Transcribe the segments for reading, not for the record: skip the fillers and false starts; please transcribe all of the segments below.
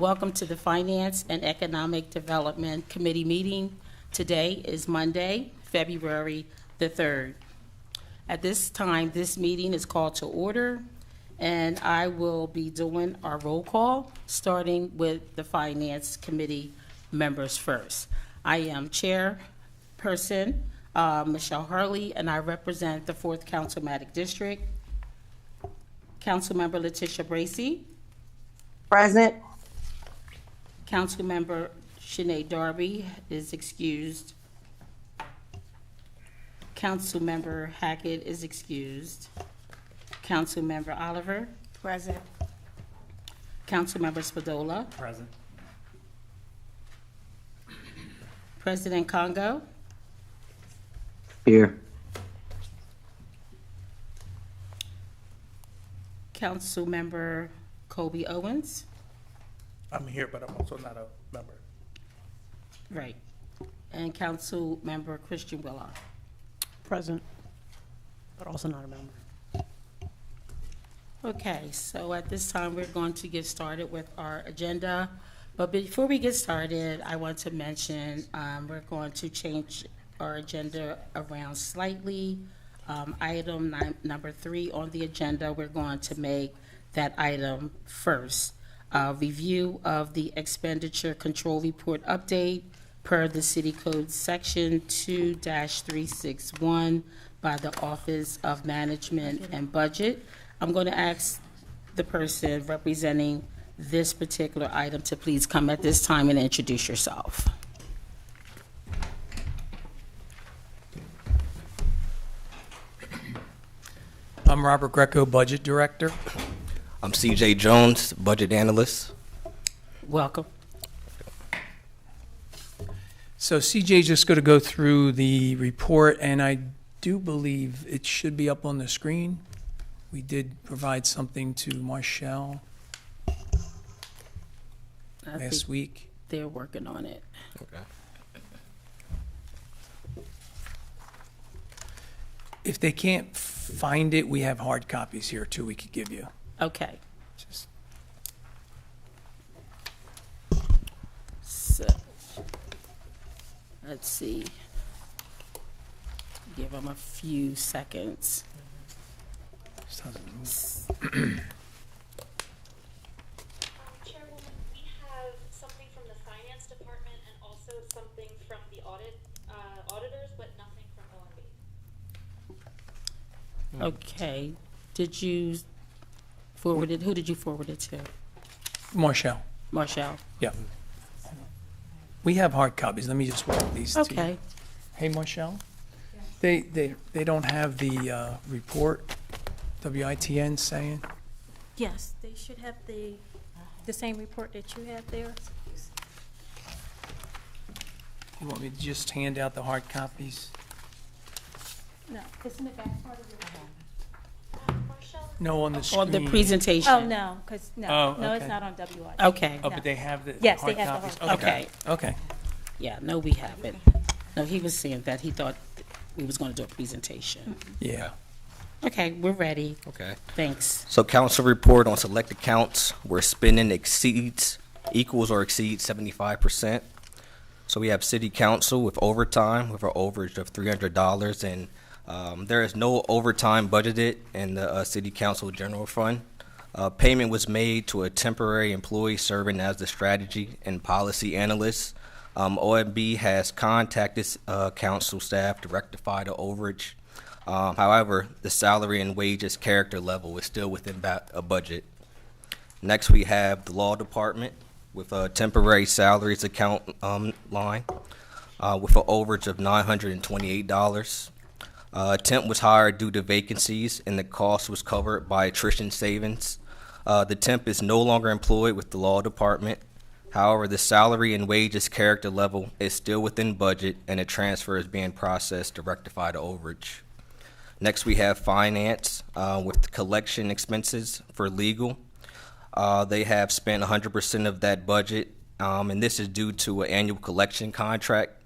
Welcome to the Finance and Economic Development Committee meeting. Today is Monday, February the 3rd. At this time, this meeting is called to order, and I will be doing our roll call, starting with the Finance Committee members first. I am Chairperson Michelle Hurley, and I represent the 4th Councilmatic District. Councilmember Letitia Bracy. Present. Councilmember Sinead Darby is excused. Councilmember Hackett is excused. Councilmember Oliver. Present. Councilmember Spadola. Present. President Congo. Here. Councilmember Kobe Owens. I'm here, but I'm also not a member. Right. And Councilmember Christian Willa. Present, but also not a member. Okay, so at this time, we're going to get started with our agenda. But before we get started, I want to mention we're going to change our agenda around slightly. Item number 3 on the agenda, we're going to make that item first. Review of the expenditure control report update per the City Code Section 2-361 by the Office of Management and Budget. I'm going to ask the person representing this particular item to please come at this time and introduce yourself. I'm Robert Greco, Budget Director. I'm CJ Jones, Budget Analyst. Welcome. So CJ just going to go through the report, and I do believe it should be up on the screen. We did provide something to Marshall last week. They're working on it. Okay. If they can't find it, we have hard copies here too we could give you. Okay. Just So, let's see. Give them a few seconds. doesn't move. Chairwoman, we have something from the Finance Department and also something from the auditors, but nothing from OMB. Okay. Did you forward it? Who did you forward it to? Marshall. Marshall. Yeah. We have hard copies. Let me just walk these to you. Okay. Hey, Marshall. They don't have the report, WITN saying. Yes, they should have the same report that you have there. You want me to just hand out the hard copies? No, it's in the back part of your. Marshall, No, on the screen. On the presentation. Oh, no, because, no, Oh, no, it's okay. not on WI. Okay. Oh, but they have the Yes, hard they have the copies? hard copies. Okay. Yeah, no, we haven't. No, he was saying that he thought we was going to do a presentation. Yeah. Okay, we're ready. Okay. Thanks. So council report on select accounts where spending equals or exceeds 75%. So we have city council with overtime with an overage of $300, and there is no overtime budgeted in the city council general fund. Payment was made to a temporary employee serving as the strategy and policy analyst. OMB has contacted council staff to rectify the overage. However, the salary and wages character level is still within a budget. Next, we have the law department with a temporary salaries account line with an overage of $928. Temp was hired due to vacancies, and the cost was covered by attrition savings. The temp is no longer employed with the law department. However, the salary and wages character level is still within budget, and a transfer is being processed to rectify the overage. Next, we have finance with collection expenses for legal. They have spent 100% of that budget, and this is due to an annual collection contract.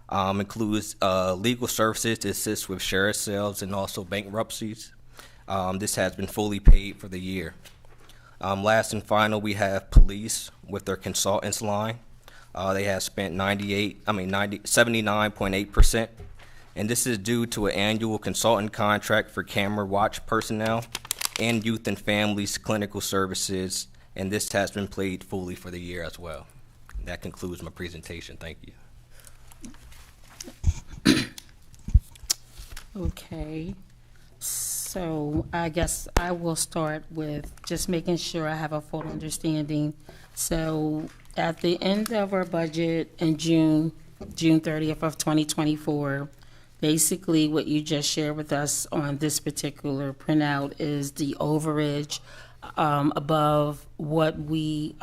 Includes legal services to assist with sheriff sales and also bankruptcies. This has been fully paid for the year. Last and final, we have police with their consultants line. They have spent 79.8%. And this is due to an annual consultant contract for camera watch personnel and youth and families clinical services. And this has been paid fully for the year as well. That concludes my presentation. Thank you. Okay, so I guess I will start with just making sure I have a full understanding. So at the end of our budget in June 30th of 2024, basically what you just shared with us on this particular printout is the overage above what we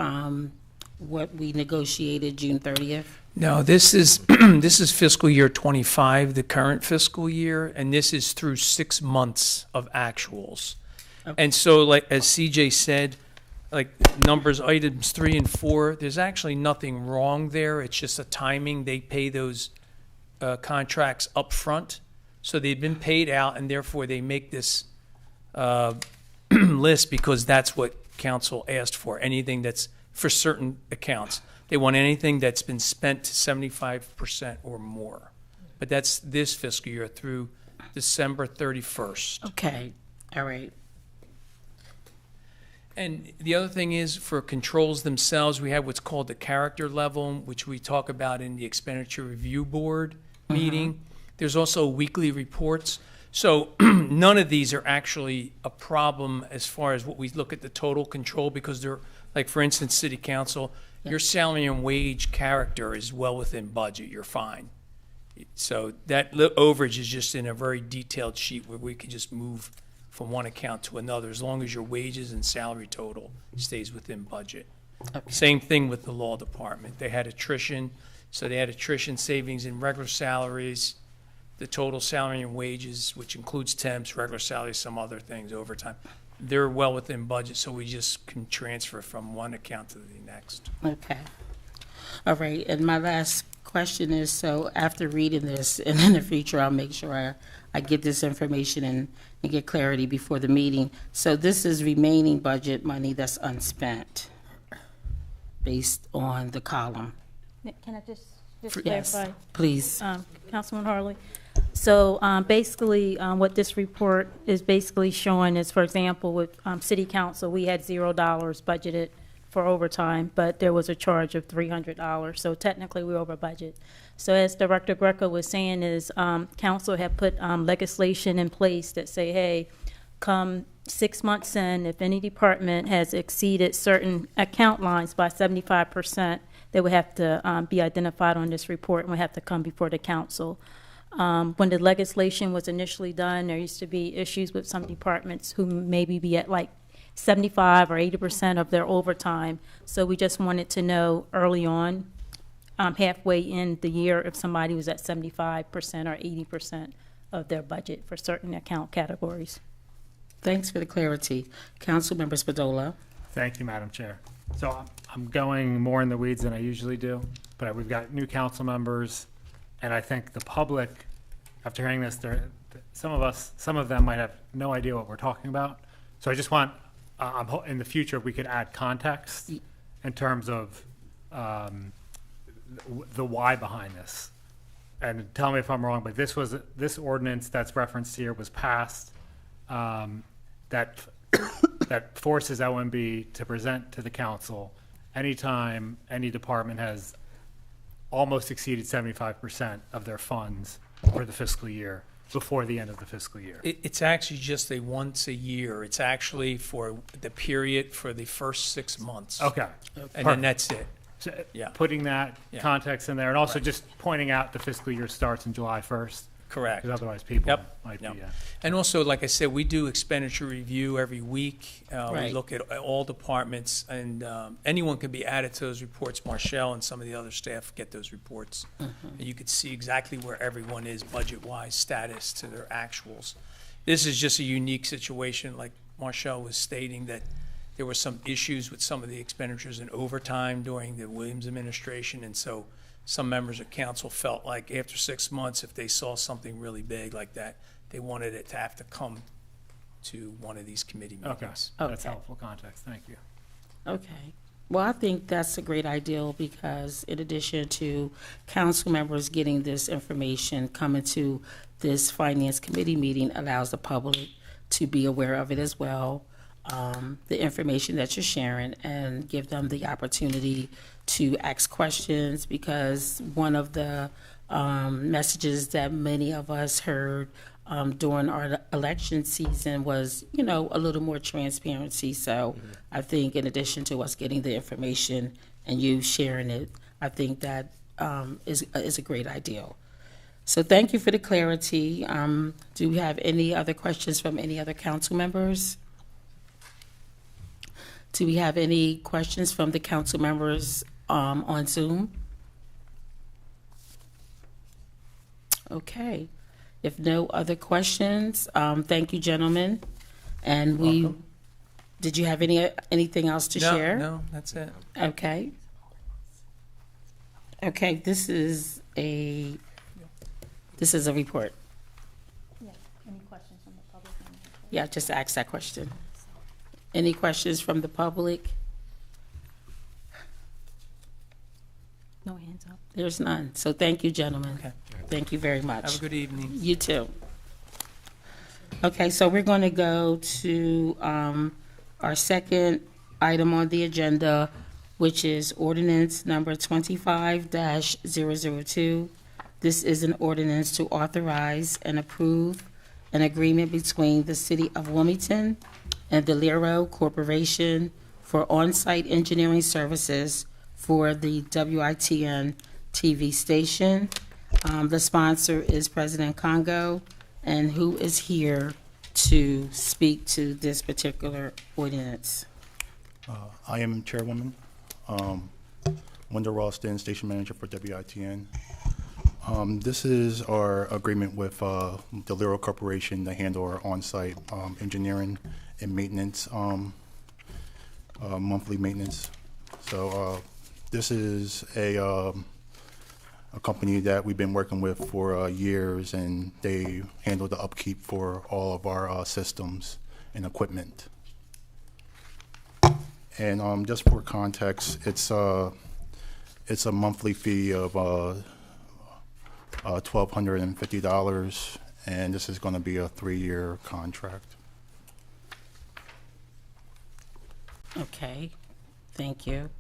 negotiated June 30th. No, this is this is fiscal year 25, the current fiscal year, and this is through 6 months of actuals. Okay. And so, like as CJ said, like numbers items 3 and 4, there's actually nothing wrong there. It's just a timing. They pay those contracts up front, so they've been paid out, and therefore they make this list because that's what council asked for. Anything that's for certain accounts. They want anything that's been spent to 75% or more. But that's this fiscal year through December 31st. Okay, all right. And the other thing is for controls themselves, we have what's called the character level, which we talk about in the expenditure review board meeting. There's also weekly reports. So none of these are actually a problem as far as what we look at the total control, because they're, like for instance, city council, your salary and wage character is well within budget, you're fine. So that overage is just in a very detailed sheet where we can just move from one account to another as long as your wages and salary total stays within budget. Okay. Same thing with the law department. They had attrition, so they had attrition savings in regular salaries, the total salary and wages, which includes temps, regular salaries, some other things, overtime. They're well within budget, so we just can transfer from one account to the next. Okay. All right, and my last question is, so after reading this, and in the future, I'll make sure I get this information and get clarity before the meeting. So this is remaining budget money that's unspent based on the column. Can I just Yes, clarify? please. Councilman Harley. So basically, what this report is basically showing is, for example, with city council, we had $0 budgeted for overtime, but there was a charge of $300. So technically, we're over budget. So as Director Greco was saying, is council had put legislation in place that say, hey, come 6 months in, if any department has exceeded certain account lines by 75%, they would have to be identified on this report and would have to come before the council. When the legislation was initially done, there used to be issues with some departments who maybe be at like 75 or 80% of their overtime. So we just wanted to know early on, halfway in the year, if somebody was at 75% or 80% of their budget for certain account categories. Thanks for the clarity. Councilmember Spadola. Thank you, Madam Chair. So I'm going more in the weeds than I usually do, but we've got new council members, and I think the public, after hearing this, some of them might have no idea what we're talking about. So I just want, in the future, we could add context in terms of the why behind this. And tell me if I'm wrong, but this ordinance that's referenced here was passed that forces OMB to present to the council anytime any department has almost exceeded 75% of their funds for the fiscal year before the end of the fiscal year. It's actually just a once a year. It's actually for the period for the first 6 months. Okay. And then that's it. So Yeah. putting that Yeah. context in there, and also Right. just pointing out the fiscal year starts in July 1st, Correct. because otherwise people Yep. might Yep. be. And also, like I said, we do expenditure review every week. We Right. look at all departments, and anyone can be added to those reports. Marshall and some of the other staff get those reports. And you can see exactly where everyone is budget-wise, status to their actuals. This is just a unique situation, like Marshall was stating, that there were some issues with some of the expenditures in overtime during the Williams administration, and so some members of council felt like after 6 months, if they saw something really big like that, they wanted it to have to come to one of these committee Okay, meetings. that's Okay. helpful context, thank you. Okay. Well, I think that's a great idea because in addition to council members getting this information, coming to this finance committee meeting allows the public to be aware of it as well, the information that you're sharing, and give them the opportunity to ask questions, because one of the messages that many of us heard during our election season was, you know, a little more transparency. So I think in addition to us getting the information and you sharing it, I think that is a great idea. So thank you for the clarity. Do we have any other questions from any other council members? Do we have any questions from the council members on Zoom? Okay. If no other questions, thank you, gentlemen. And did you have anything else to share? No, that's it. Okay. Okay, this is a report. Yeah, any questions from the public? Yeah, just ask that question. Any questions from the public? No hands up. There's none. So thank you, gentlemen. Okay. Thank you very much. Have a good evening. You too. Okay, so we're going to go to our second item on the agenda, which is ordinance number 25-002. This is an ordinance to authorize and approve an agreement between the City of Wilmington and the Lero Corporation for on-site engineering services for the WITN TV station. The sponsor is President Congo, and who is here to speak to this particular ordinance? I am Chairwoman, Wanda Ralston, Station Manager for WITN. This is our agreement with the Lero Corporation to handle our on-site engineering and maintenance, monthly maintenance. So this is a company that we've been working with for years, and they handle the upkeep for all of our systems and equipment. And just for context, it's a monthly fee of $1,250, and this is going to be a 3-year contract. Okay, thank you.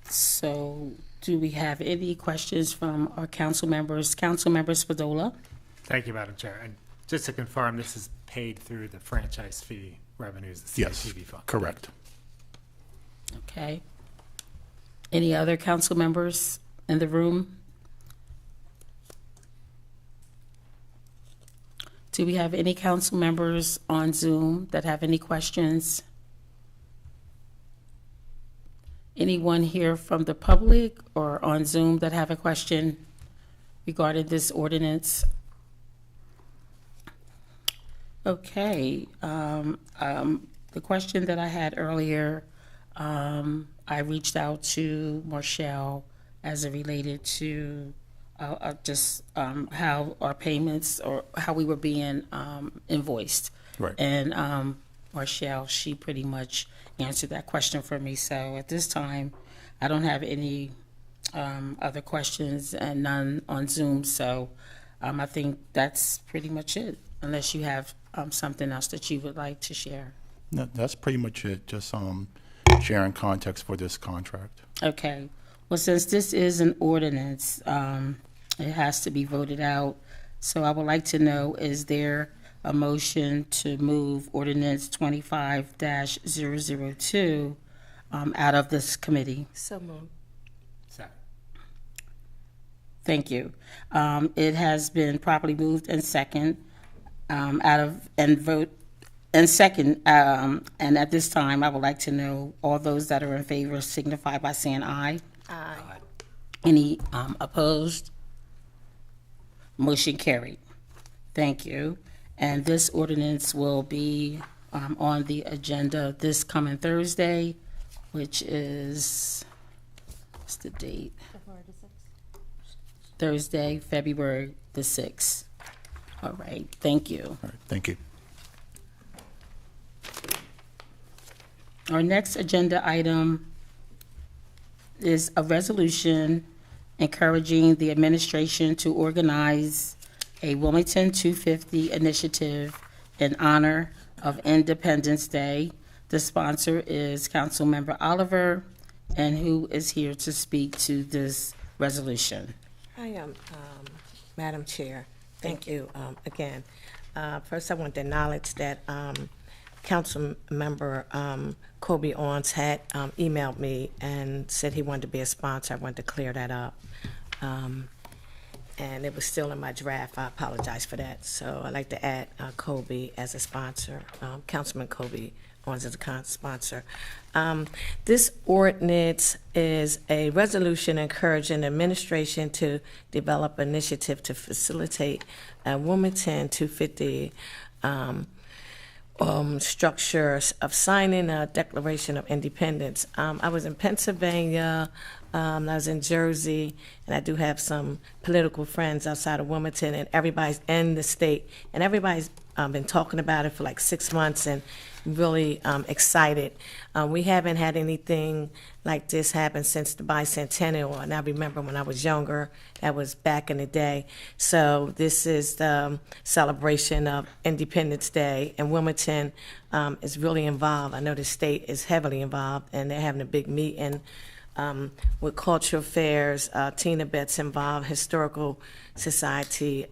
So, do we have any questions from our council members? Council member Spadola? Thank you, Madam Chair. And just to confirm, this is paid through the franchise fee revenues, the Yes, CTV fund. correct. Okay. Any other council members in the room? Do we have any council members on Zoom that have any questions? Anyone here from the public or on Zoom that have a question regarding this ordinance? Okay, the question that I had earlier, I reached out to Marshall as it related to just how our payments or how we were being invoiced. Right. And Marshall, she pretty much answered that question for me. So at this time, I don't have any other questions and none on Zoom. So I think that's pretty much it, unless you have something else that you would like to share. No, that's pretty much it. Just sharing context for this contract. Okay. Well, since this is an ordinance, it has to be voted out. So I would like to know, is there a motion to move ordinance 25-002 out of this committee? So moved. Second. Thank you. It has been properly moved and second, and at this time, I would like to know all those that are in favor signify by saying aye. Aye. Any opposed? Motion carried. Thank you. And this ordinance will be on the agenda this coming Thursday, which is, what's the date? Thursday, February the 6th. All right, thank you. All right, thank you. Our next agenda item is a resolution encouraging the administration to organize a Wilmington 250 initiative in honor of Independence Day. The sponsor is Councilmember Oliver, and who is here to speak to this resolution. I am, Madam Chair. Thank you again. First, I want to acknowledge that Council Member Kobe Owens had emailed me and said he wanted to be a sponsor. I wanted to clear that up. And it was still in my draft. I apologize for that. So I'd like to add Kobe as a sponsor, Councilman Kobe Owens as a sponsor. This ordinance is a resolution encouraging the administration to develop an initiative to facilitate a Wilmington 250 structures of signing a Declaration of Independence. I was in Pennsylvania, I was in Jersey, and I do have some political friends outside of Wilmington, and everybody's in the state, and everybody's been talking about it for like 6 months, and really excited. We haven't had anything like this happen since the bicentennial, and I remember when I was younger, that was back in the day. So this is the celebration of Independence Day, and Wilmington is really involved. I know the state is heavily involved, and they're having a big meeting with cultural affairs. Tina Betts involved, Historical Society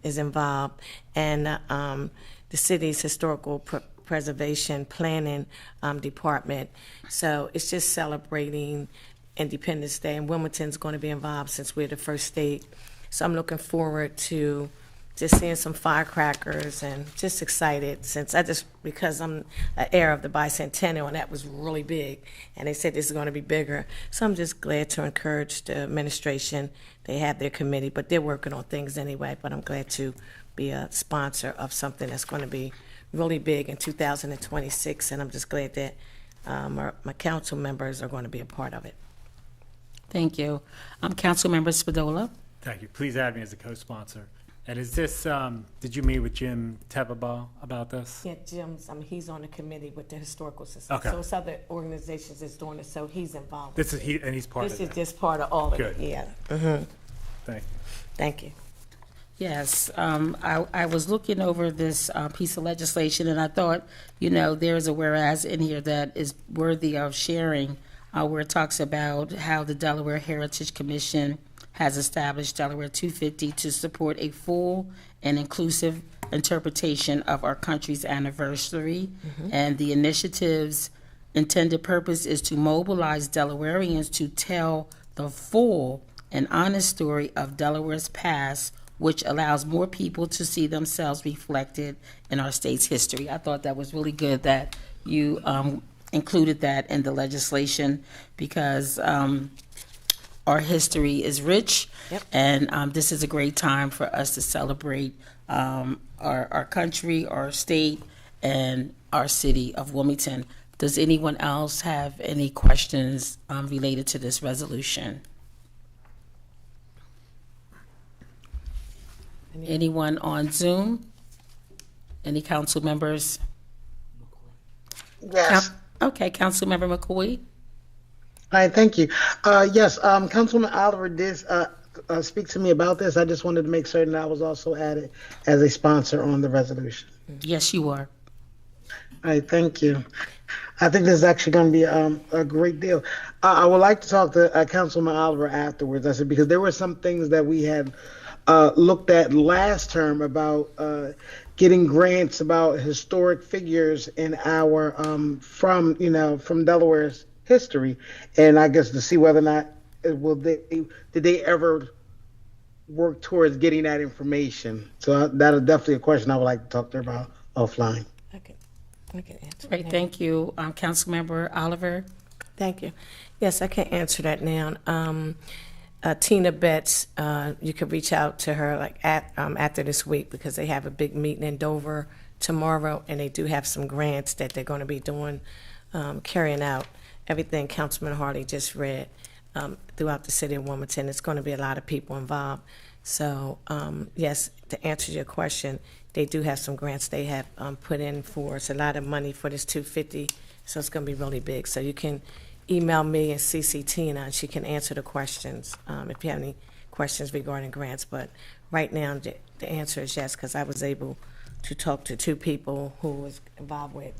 is involved, and the city's historical preservation planning department. So it's just celebrating Independence Day, and Wilmington's going to be involved since we're the first state. So I'm looking forward to just seeing some firecrackers and just excited because I'm an heir of the bicentennial, and that was really big, and they said this is going to be bigger. So I'm just glad to encourage the administration. They have their committee, but they're working on things anyway, but I'm glad to be a sponsor of something that's going to be really big in 2026, and I'm just glad that my council members are going to be a part of it. Thank you. Councilmember Spadola. Thank you. Please add me as a co-sponsor. And is this, did you meet with Jim Tebaba about this? Yeah, Jim's, he's on the committee with the Historical Society. Okay. So it's other organizations that's doing it, so he's involved. This is, he's part of This that. is just part of all of it, Good. yeah. Mm-hmm. Thank you. Thank you. Yes, I was looking over this piece of legislation, and I thought, there's a whereas in here that is worthy of sharing, where it talks about how the Delaware Heritage Commission has established Delaware 250 to support a full and inclusive interpretation of our country's anniversary. And the initiative's intended purpose is to mobilize Delawareans to tell the full and honest story of Delaware's past, which allows more people to see themselves reflected in our state's history. I thought that was really good that you included that in the legislation, because our history is rich. Yep. And this is a great time for us to celebrate our country, our state, and our city of Wilmington. Does anyone else have any questions related to this resolution? Anyone on Zoom? Any council members? Yes. Okay, Councilmember McCoy. Hi, thank you. Yes, Councilman Oliver did speak to me about this. I just wanted to make certain I was also added as a sponsor on the resolution. Yes, you are. All right, thank you. I think this is actually going to be a great deal. I would like to talk to Councilman Oliver afterwards. I said, because there were some things that we had looked at last term about getting grants about historic figures in our from Delaware's history, and I guess to see whether or not did they ever work towards getting that information. So that is definitely a question I would like to talk to her about offline. I can answer. Great, thank you. Councilmember Oliver. Thank you. Yes, I can answer that now. Tina Betts, you could reach out to her after this week, because they have a big meeting in Dover tomorrow, and they do have some grants that they're going to be doing, carrying out everything Councilman Harley just read throughout the city of Wilmington. It's going to be a lot of people involved. So, yes, to answer your question, they do have some grants they have put in for. It's a lot of money for this 250 So it's going to be really big. So you can email me and CC Tina, and she can answer the questions if you have any questions regarding grants. But right now, the answer is yes, because I was able to talk to 2 people who was involved with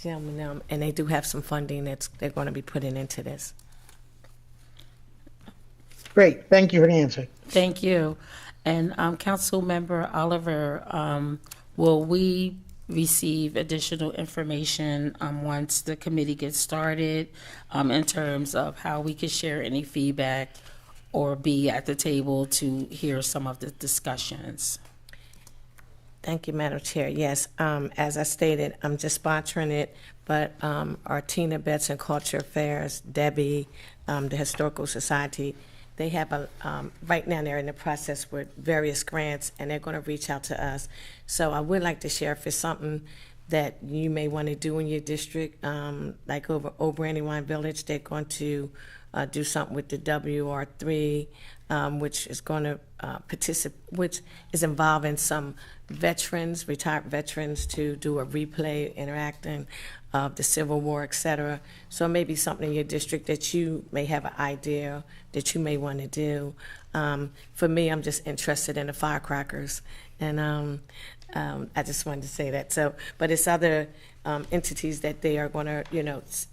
gentlemen, and they do have some funding they're going to be putting into this. Great, thank you for the answer. Thank you. And Councilmember Oliver, will we receive additional information once the committee gets started in terms of how we could share any feedback or be at the table to hear some of the discussions? Thank you, Madam Chair. Yes, as I stated, I'm just sponsoring it, but our Tina Betts and Culture Affairs, Debbie, the Historical Society, they have right now they're in the process with various grants, and they're going to reach out to us. So I would like to share if it's something that you may want to do in your district, like over Brandywine Village, they're going to do something with the WR3, which is going to which is involving some veterans, retired veterans, to do a replay interacting of the Civil War, et cetera. So it may be something in your district that you may have an idea that you may want to do. For me, I'm just interested in the firecrackers, and I just wanted to say that. So, but it's other entities that they are going to,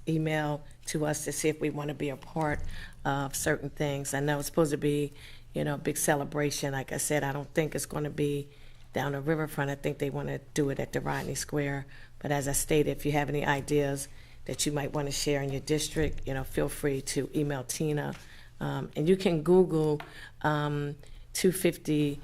email to us to see if we want to be a part of certain things. I know it's supposed to be, a big celebration. Like I said, I don't think it's going to be down the riverfront. I think they want to do it at the Rodney Square. But as I stated, if you have any ideas that you might want to share in your district, feel free to email Tina. And you can Google 250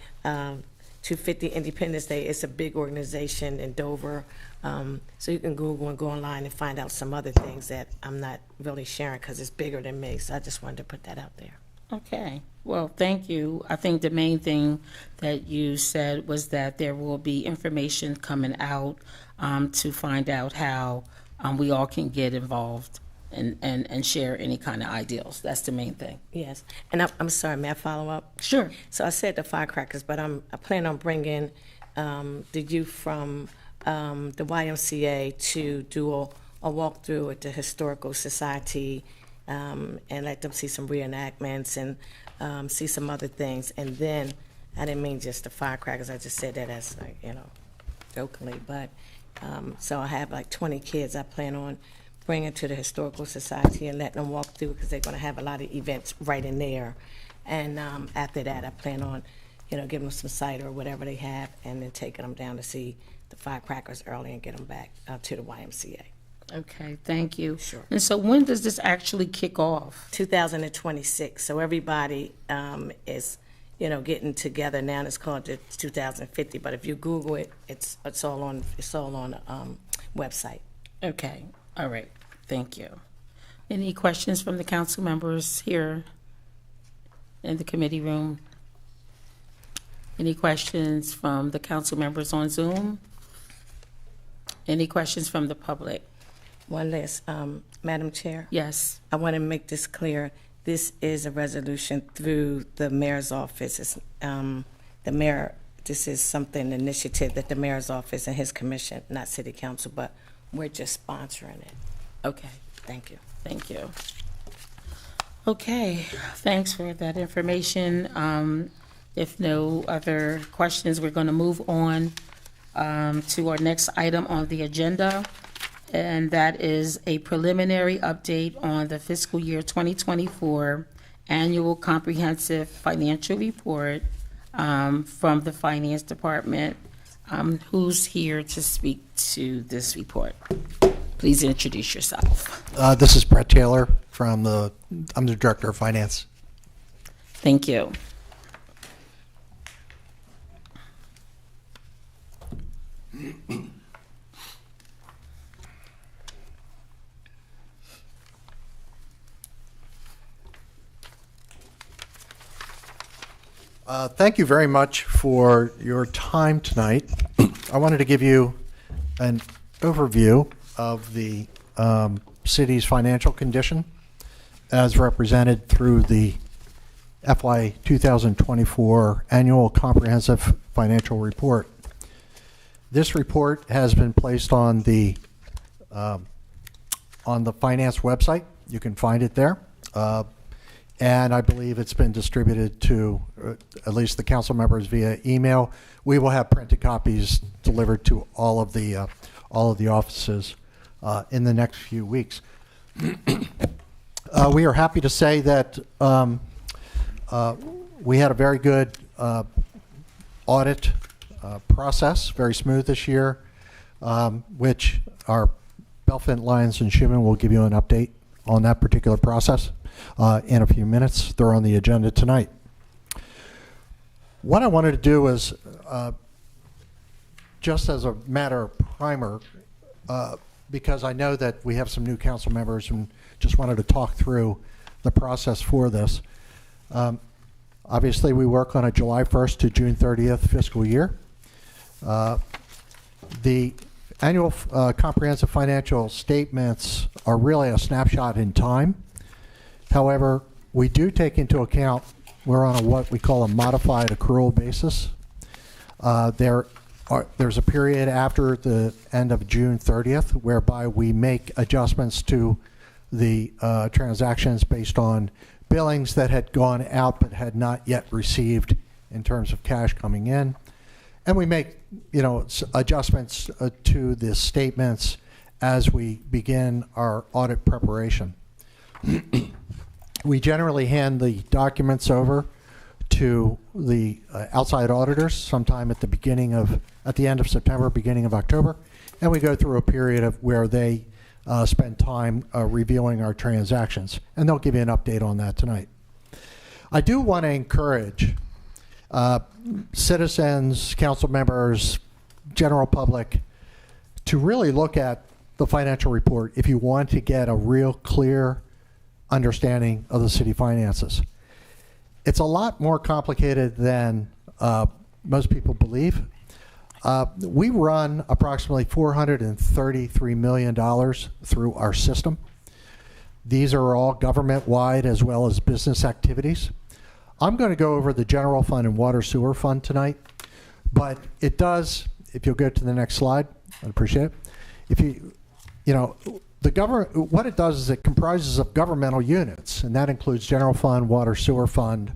Independence Day. It's a big organization in Dover. So you can Google and go online and find out some other things that I'm not really sharing because it's bigger than me. So I just wanted to put that out there. Okay. Well, thank you. I think the main thing that you said was that there will be information coming out to find out how we all can get involved and share any kind of ideals. That's the main thing. Yes. And I'm sorry, may I follow up? Sure. So I said the firecrackers, but I plan on bringing the youth from the YMCA to do a walkthrough at the Historical Society and let them see some reenactments and see some other things. And then, I didn't mean just the firecrackers, I just said that as, jokingly. But, so I have like 20 kids I plan on bringing to the Historical Society and letting them walk through because they're going to have a lot of events right in there. And after that, I plan on, giving them some cider or whatever they have and then taking them down to see the firecrackers early and get them back to the YMCA. Okay, thank you. Sure. And so when does this actually kick off? 2026. So everybody is, getting together now. It's called the 2050. But if you Google it, it's all on the website. Okay, all right, thank you. Any questions from the council members here in the committee room? Any questions from the council members on Zoom? Any questions from the public? One last, Madam Chair. Yes. I want to make this clear. This is a resolution through the mayor's office. It's, the mayor, this is an initiative that the mayor's office and his commission, not city council, but we're just sponsoring it. Okay, Thank you. thank you. Okay, thanks for that information. If no other questions, we're going to move on to our next item on the agenda, and that is a preliminary update on the fiscal year 2024 annual comprehensive financial report from the Finance Department. Who's here to speak to this report? Please introduce yourself. This is Brett Taylor I'm the Director of Finance. Thank you. Thank you very much for your time tonight. I wanted to give you an overview of the city's financial condition as represented through the FY 2024 Annual Comprehensive Financial Report. This report has been placed on the on the finance website. You can find it there. And I believe it's been distributed to at least the council members via email. We will have printed copies delivered to all of the offices in the next few weeks. We are happy to say that we had a very good audit process, very smooth this year, which our Belfint, Lyons, and Shuman will give you an update on that particular process in a few minutes. They're on the agenda tonight. What I wanted to do is, just as a matter of primer, because I know that we have some new council members and just wanted to talk through the process for this. Obviously, we work on a July 1st to June 30th fiscal year. The annual comprehensive financial statements are really a snapshot in time. However, we do take into account, we're on what we call a modified accrual basis. There's a period after the end of June 30th whereby we make adjustments to the transactions based on billings that had gone out but had not yet received in terms of cash coming in. And we make, adjustments to the statements as we begin our audit preparation. We generally hand the documents over to the outside auditors sometime at the end of September, beginning of October, and we go through a period of where they spend time reviewing our transactions, and they'll give you an update on that tonight. I do want to encourage citizens, council members, general public to really look at the financial report if you want to get a real clear understanding of the city finances. It's a lot more complicated than most people believe. We run approximately $433 million through our system. These are all government-wide as well as business activities. I'm going to go over the general fund and water sewer fund tonight, but it does, if you'll go to the next slide, I'd appreciate it. What it does is it comprises of governmental units, and that includes general fund, water sewer fund,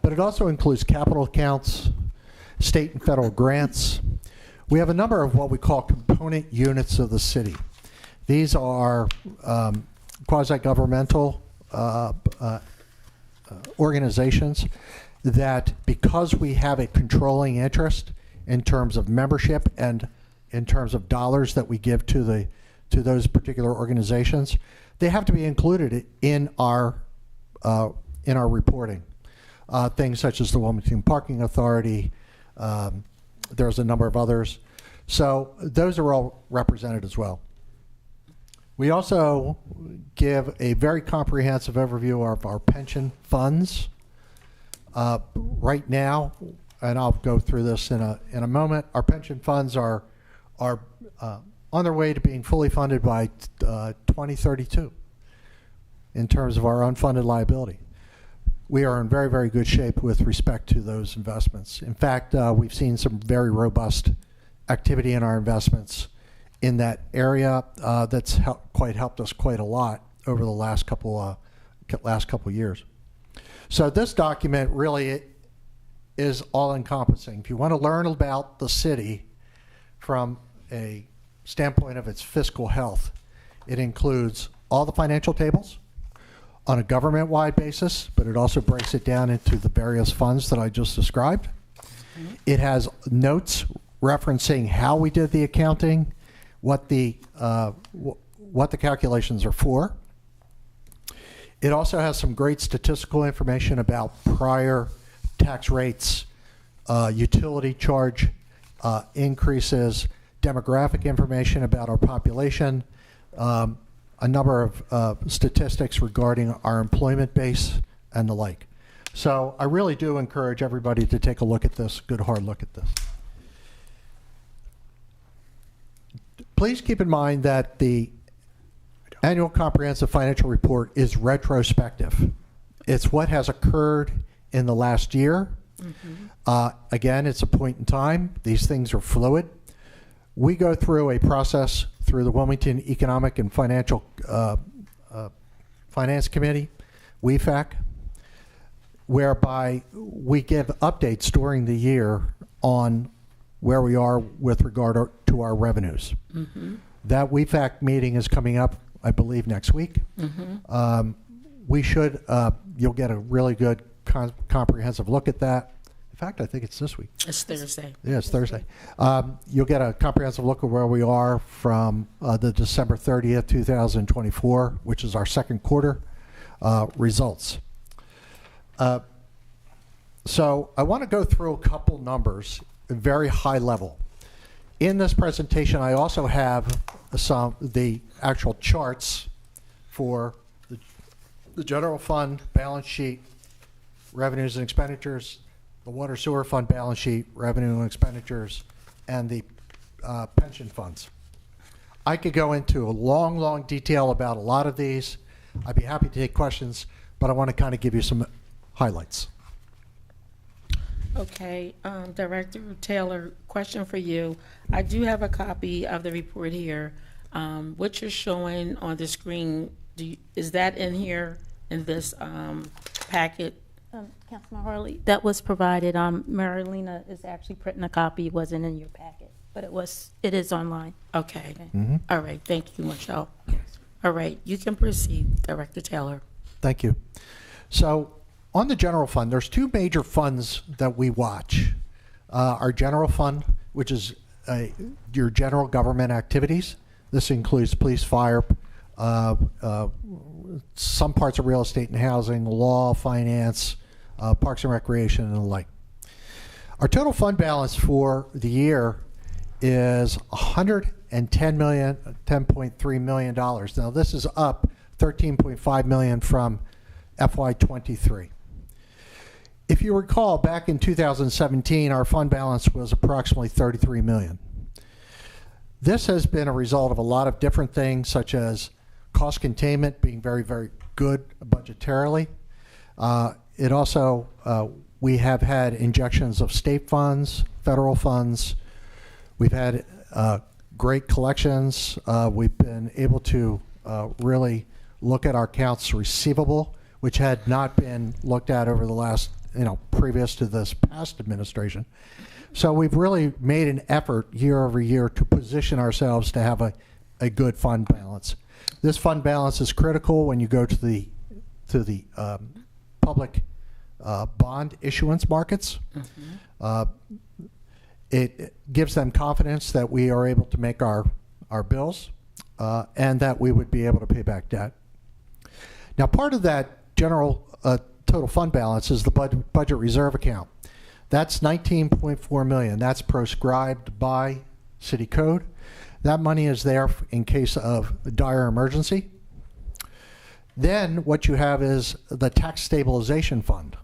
but it also includes capital accounts, state and federal grants. We have a number of what we call component units of the city. These are quasi-governmental organizations that, because we have a controlling interest in terms of membership and in terms of dollars that we give to those particular organizations, they have to be included in our reporting. Things such as the Wilmington Parking Authority, there's a number of others. So those are all represented as well. We also give a very comprehensive overview of our pension funds. Right now, and I'll go through this in a moment, our pension funds are on their way to being fully funded by 2032 in terms of our unfunded liability. We are in very, very good shape with respect to those investments. In fact, we've seen some very robust activity in our investments in that area that's helped us quite a lot over the last couple years. So this document really is all-encompassing. If you want to learn about the city from a standpoint of its fiscal health, it includes all the financial tables on a government-wide basis, but it also breaks it down into the various funds that I just described. It has notes referencing how we did the accounting, what the calculations are for. It also has some great statistical information about prior tax rates, utility charge increases, demographic information about our population, a number of statistics regarding our employment base and the like. So I really do encourage everybody to take a look at this, good hard look at this. Please keep in mind that the annual comprehensive financial report is retrospective. It's what has occurred in the last year. Again, it's a point in time. These things are fluid. We go through a process through the Wilmington Economic and Financial Finance Committee, WEFAC, whereby we give updates during the year on where we are with regard to our revenues. That WEFAC meeting is coming up, I believe, next week. We should, you'll get a really good comprehensive look at that. In fact, I think it's this week. It's Thursday. Yeah, it's Thursday. You'll get a comprehensive look at where we are from the December 30th, 2024, which is our second quarter results. So I want to go through a couple numbers, very high level. In this presentation, I also have the actual charts for the general fund balance sheet, revenues and expenditures, the water sewer fund balance sheet, revenue and expenditures, and the pension funds. I could go into a long detail about a lot of these. I'd be happy to take questions, but I want to kind of give you some highlights. Okay, Director Taylor, question for you. I do have a copy of the report here. What you're showing on the screen, is that in here in this packet? Councilman Harley, that was provided. Marilena is actually printing a copy. It wasn't in your packet, but it is online. Okay. Mm-hmm. All right. Thank you, Michelle. All right. You can proceed, Director Taylor. Thank you. So on the general fund, there's two major funds that we watch. Our general fund, which is your general government activities. This includes police, fire, some parts of real estate and housing, law, finance, parks and recreation, and the like. Our total fund balance for the year is $10.3 million. Now this is up $13.5 million from FY23. If you recall, back in 2017, our fund balance was approximately $33 million. This has been a result of a lot of different things, such as cost containment being very, very good budgetarily. It also, we have had injections of state funds, federal funds. We've had great collections. We've been able to really look at our accounts receivable, which had not been looked at over the last, previous to this past administration. So we've really made an effort year over year to position ourselves to have a good fund balance. This fund balance is critical when you go to the public bond issuance markets. It gives them confidence that we are able to make our bills and that we would be able to pay back debt. Now, part of that general total fund balance is the budget reserve account. That's $19.4 million. That's proscribed by city code. That money is there in case of a dire emergency. Then what you have is the tax stabilization fund.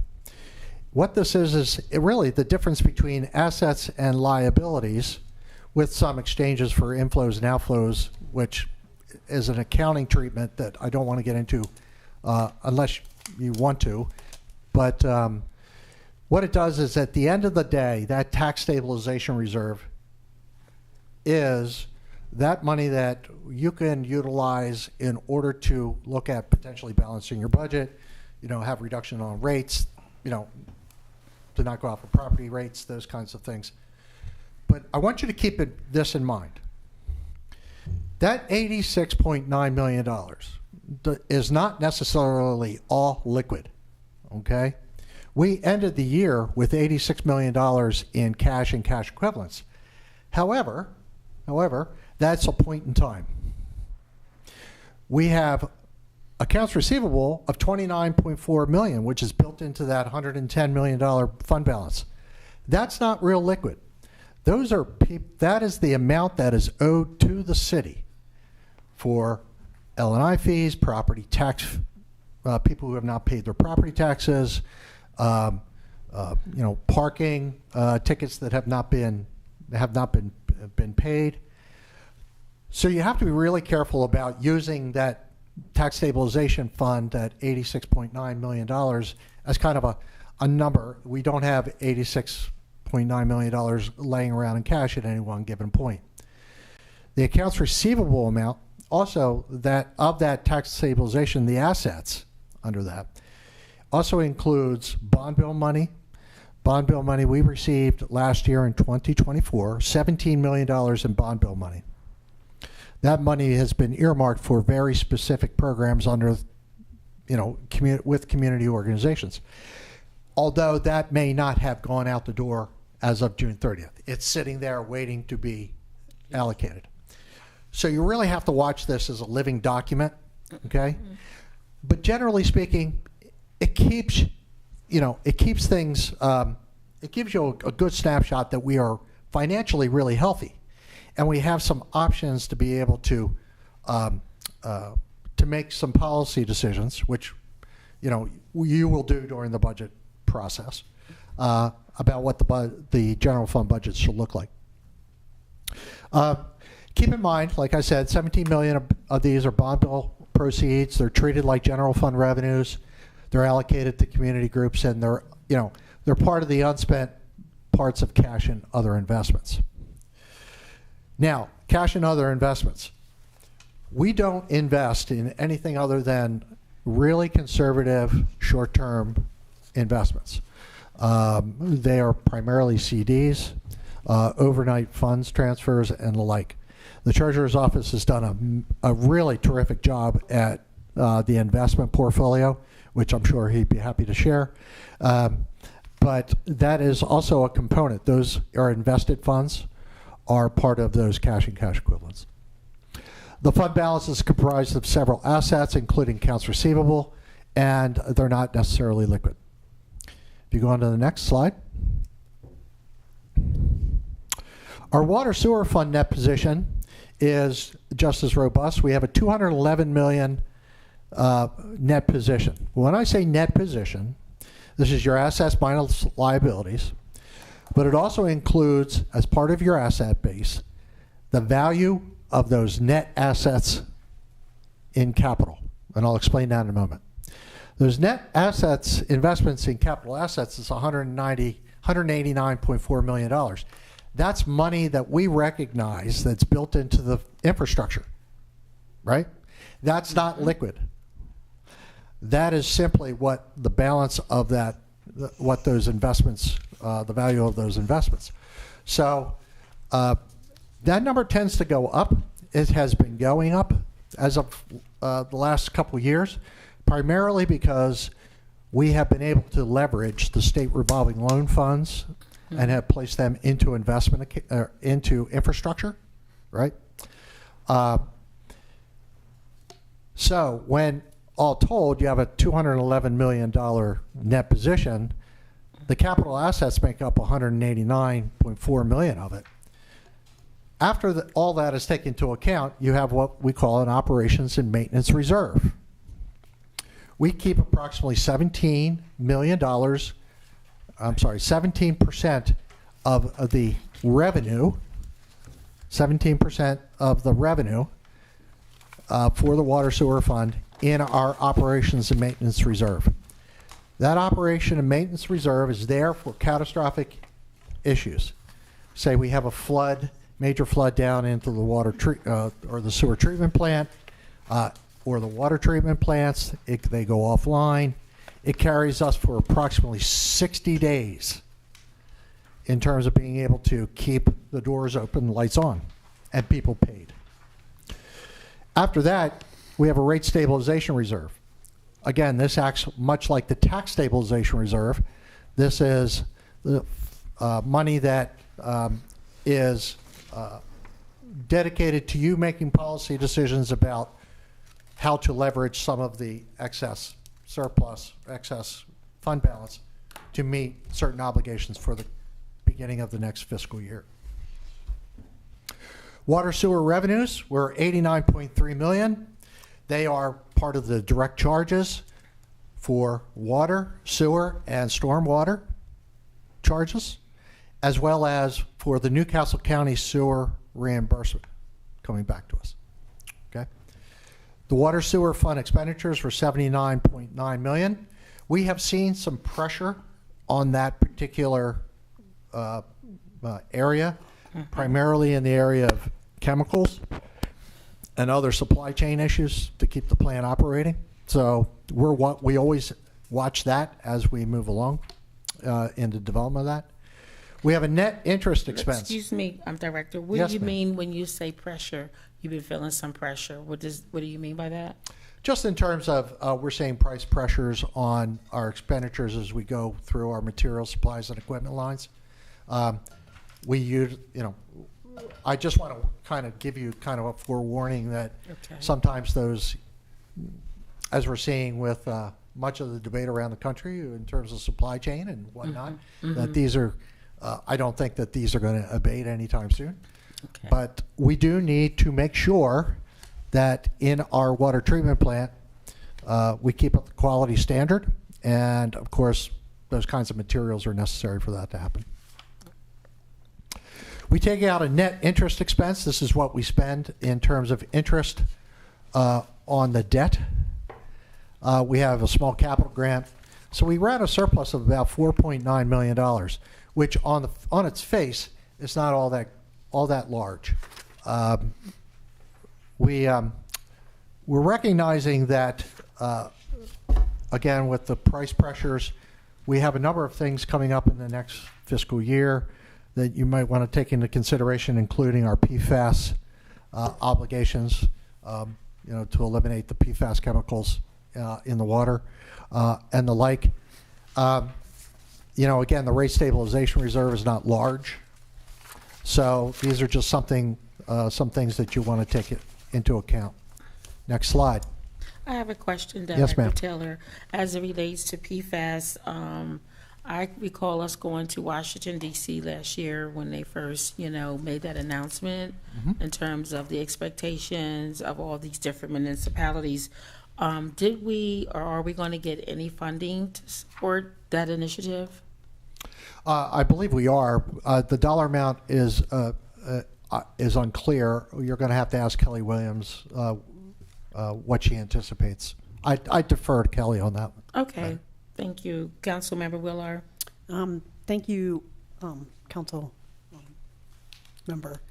What this is really the difference between assets and liabilities, with some exchanges for inflows and outflows, which is an accounting treatment that I don't want to get into unless you want to. But what it does is, at the end of the day, that tax stabilization reserve is that money that you can utilize in order to look at potentially balancing your budget, have reduction on rates, to not go off of property rates, those kinds of things. But I want you to keep this in mind. That $86.9 million is not necessarily all liquid, okay? We ended the year with $86 million in cash and cash equivalents. However, that's a point in time. We have accounts receivable of $29.4 million, which is built into that $110 million fund balance. That's not real liquid. That is the amount that is owed to the city for L&I fees, property tax, people who have not paid their property taxes, parking tickets that have not been paid. So you have to be really careful about using that tax stabilization fund, that $86.9 million, as kind of a number. We don't have $86.9 million laying around in cash at any one given point. The accounts receivable amount, also that of that tax stabilization, the assets under that, also includes bond bill money. Bond bill money we received last year in 2024, $17 million in bond bill money. That money has been earmarked for very specific programs under, with community organizations. Although that may not have gone out the door as of June 30th. It's sitting there waiting to be allocated. So you really have to watch this as a living document, okay? But generally speaking, it keeps, things, it gives you a good snapshot that we are financially really healthy. And we have some options to be able to make some policy decisions, which, you will do during the budget process, about what the general fund budget should look like. Keep in mind, like I said, 17 million of these are bond bill proceeds. They're treated like general fund revenues. They're allocated to community groups, and they're part of the unspent parts of cash and other investments. Now, cash and other investments. We don't invest in anything other than really conservative short-term investments. They are primarily CDs, overnight funds transfers, and the like. The Treasurer's Office has done a really terrific job at the investment portfolio, which I'm sure he'd be happy to share. But that is also a component. Those are invested funds, are part of those cash and cash equivalents. The fund balance is comprised of several assets, including accounts receivable, and they're not necessarily liquid. If you go on to the next slide. Our water sewer fund net position is just as robust. We have a $211 million net position. When I say net position, this is your assets minus liabilities, but it also includes, as part of your asset base, the value of those net assets in capital. And I'll explain that in a moment. Those net assets, investments in capital assets, is $189.4 million. That's money that we recognize that's built into the infrastructure, right? That's not liquid. That is simply what the balance of that, what those investments, the value of those investments. So that number tends to go up. It has been going up as of the last couple of years, primarily because we have been able to leverage the state revolving loan funds and have placed them into investment, into infrastructure, right? So when all told, you have a $211 million net position. The capital assets make up $189.4 million of it. After all that is taken into account, you have what we call an operations and maintenance reserve. We keep approximately $17 million, 17% of the revenue, 17% of the revenue for the water sewer fund in our operations and maintenance reserve. That operation and maintenance reserve is there for catastrophic issues. Say we have a flood, major flood down into the water or the sewer treatment plant, or the water treatment plants, they go offline. It carries us for approximately 60 days in terms of being able to keep the doors open, the lights on, and people paid. After that, we have a rate stabilization reserve. Again, this acts much like the tax stabilization reserve. This is the money that is dedicated to you making policy decisions about how to leverage some of the excess surplus, excess fund balance to meet certain obligations for the beginning of the next fiscal year. Water sewer revenues were $89.3 million. They are part of the direct charges for water, sewer, and stormwater charges, as well as for the Newcastle County sewer reimbursement coming back to us. Okay. The water sewer fund expenditures were $79.9 million. We have seen some pressure on that particular area, primarily in the area of chemicals and other supply chain issues to keep the plant operating. So we always watch that as we move along in the development of that. We have a net interest expense. Excuse me, Director. What Yes, do you ma'am. mean when you say pressure? You've been feeling some pressure. What do you mean by that? Just in terms of, we're seeing price pressures on our expenditures as we go through our material supplies and equipment lines. We use, I just want to kind of give you kind of a forewarning that Okay. sometimes those, as we're seeing with much of the debate around the country in terms of supply chain and whatnot, that these are, I don't think that these are going to abate anytime soon. Okay. But we do need to make sure that in our water treatment plant, we keep up the quality standard. And of course, those kinds of materials are necessary for that to happen. We take out a net interest expense. This is what we spend in terms of interest on the debt. We have a small capital grant. So we ran a surplus of about $4.9 million, which on its face is not all that large. We're recognizing that, again, with the price pressures, we have a number of things coming up in the next fiscal year that you might want to take into consideration, including our PFAS obligations, to eliminate the PFAS chemicals in the water and the like. Again, the rate stabilization reserve is not large. So these are just some things that you want to take into account. Next slide. I have a question, Yes, Director ma'am. Taylor, as it relates to PFAS. I recall us going to Washington, D.C. last year when they first, made that announcement in terms of the expectations of all these different municipalities. Did we, or are we going to get any funding to support that initiative? I believe we are. The dollar amount is unclear. You're going to have to ask Kelly Williams what she anticipates. I defer to Kelly on that one. Okay, thank you. Councilmember Willard. Thank you, Council Member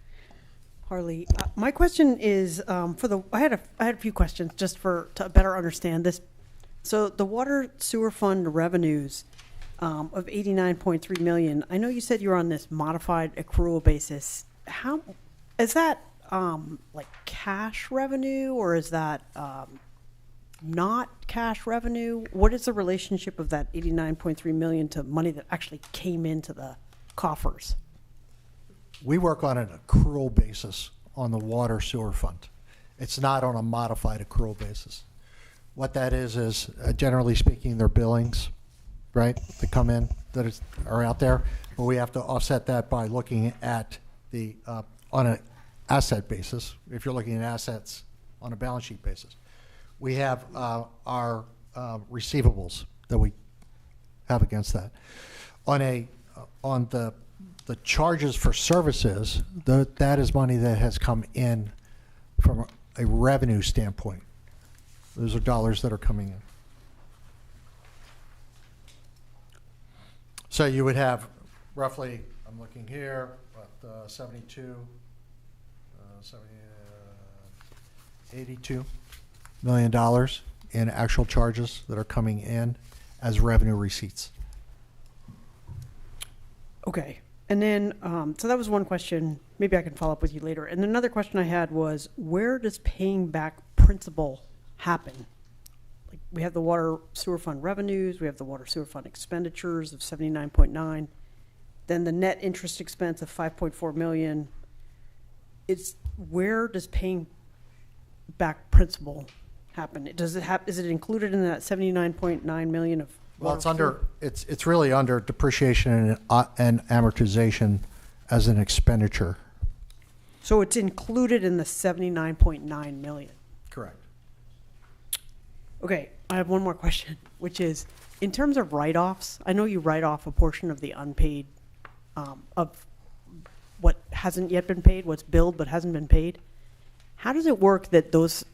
Harley. My question is I had a few questions just to better understand this. So the water sewer fund revenues of $89.3 million. I know you said you're on this modified accrual basis. How is that like cash revenue, or is that not cash revenue? What is the relationship of that $89.3 million to money that actually came into the coffers? We work on an accrual basis on the water sewer fund. It's not on a modified accrual basis. What that is generally speaking, their billings, right, that come in that are out there, but we have to offset that by looking at the on an asset basis. If you're looking at assets on a balance sheet basis, we have our receivables that we have against that. On the charges for services, that is money that has come in from a revenue standpoint. Those are dollars that are coming in. So you would have roughly, I'm looking here, 82 million dollars in actual charges that are coming in as revenue receipts. Okay. And then, so that was one question. Maybe I can follow up with you later. And another question I had was, where does paying back principal happen? Like, we have the water sewer fund revenues, we have the water sewer fund expenditures of 79.9, then the net interest expense of 5.4 million. Where does paying back principal happen? Is it included in that 79.9 million of? Well, it's really under depreciation and amortization as an expenditure. So it's included in the 79.9 million. Correct. Okay, I have one more question, which is, in terms of write-offs, I know you write off a portion of the unpaid, of what hasn't yet been paid, what's billed but hasn't been paid. How does it work that those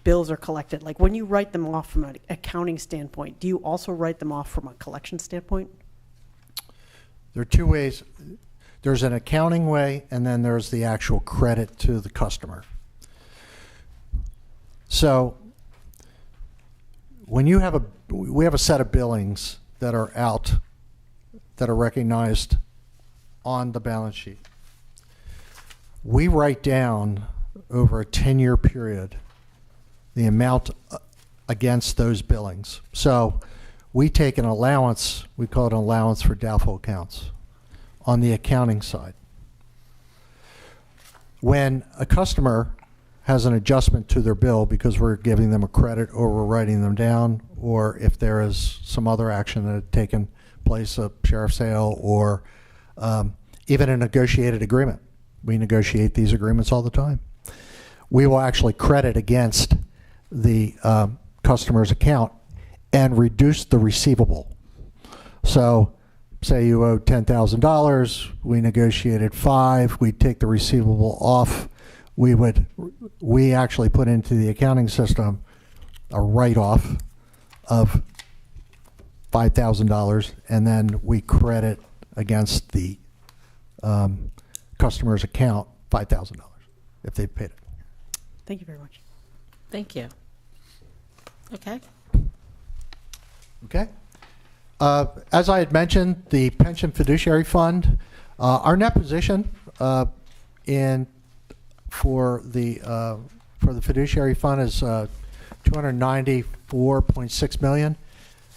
bills are collected? Like, when you write them off from an accounting standpoint, do you also write them off from a collection standpoint? There are two ways There's an accounting way, and then there's the actual credit to the customer. So when you have we have a set of billings that are out, that are recognized on the balance sheet. We write down over a 10-year period the amount against those billings. So we take an allowance, we call it an allowance for doubtful accounts on the accounting side. When a customer has an adjustment to their bill because we're giving them a credit or we're writing them down, or if there is some other action that had taken place, a sheriff's sale, or even a negotiated agreement. We negotiate these agreements all the time. We will actually credit against the customer's account and reduce the receivable. So say you owe $10,000, we negotiated $5,000, we take the receivable off. We actually put into the accounting system a write-off of $5,000, and then we credit against the customer's account $5,000 if they paid it. Thank you very much. Thank you. Okay. Okay. As I had mentioned, the pension fiduciary fund, our net position for the fiduciary fund is $294.6 million.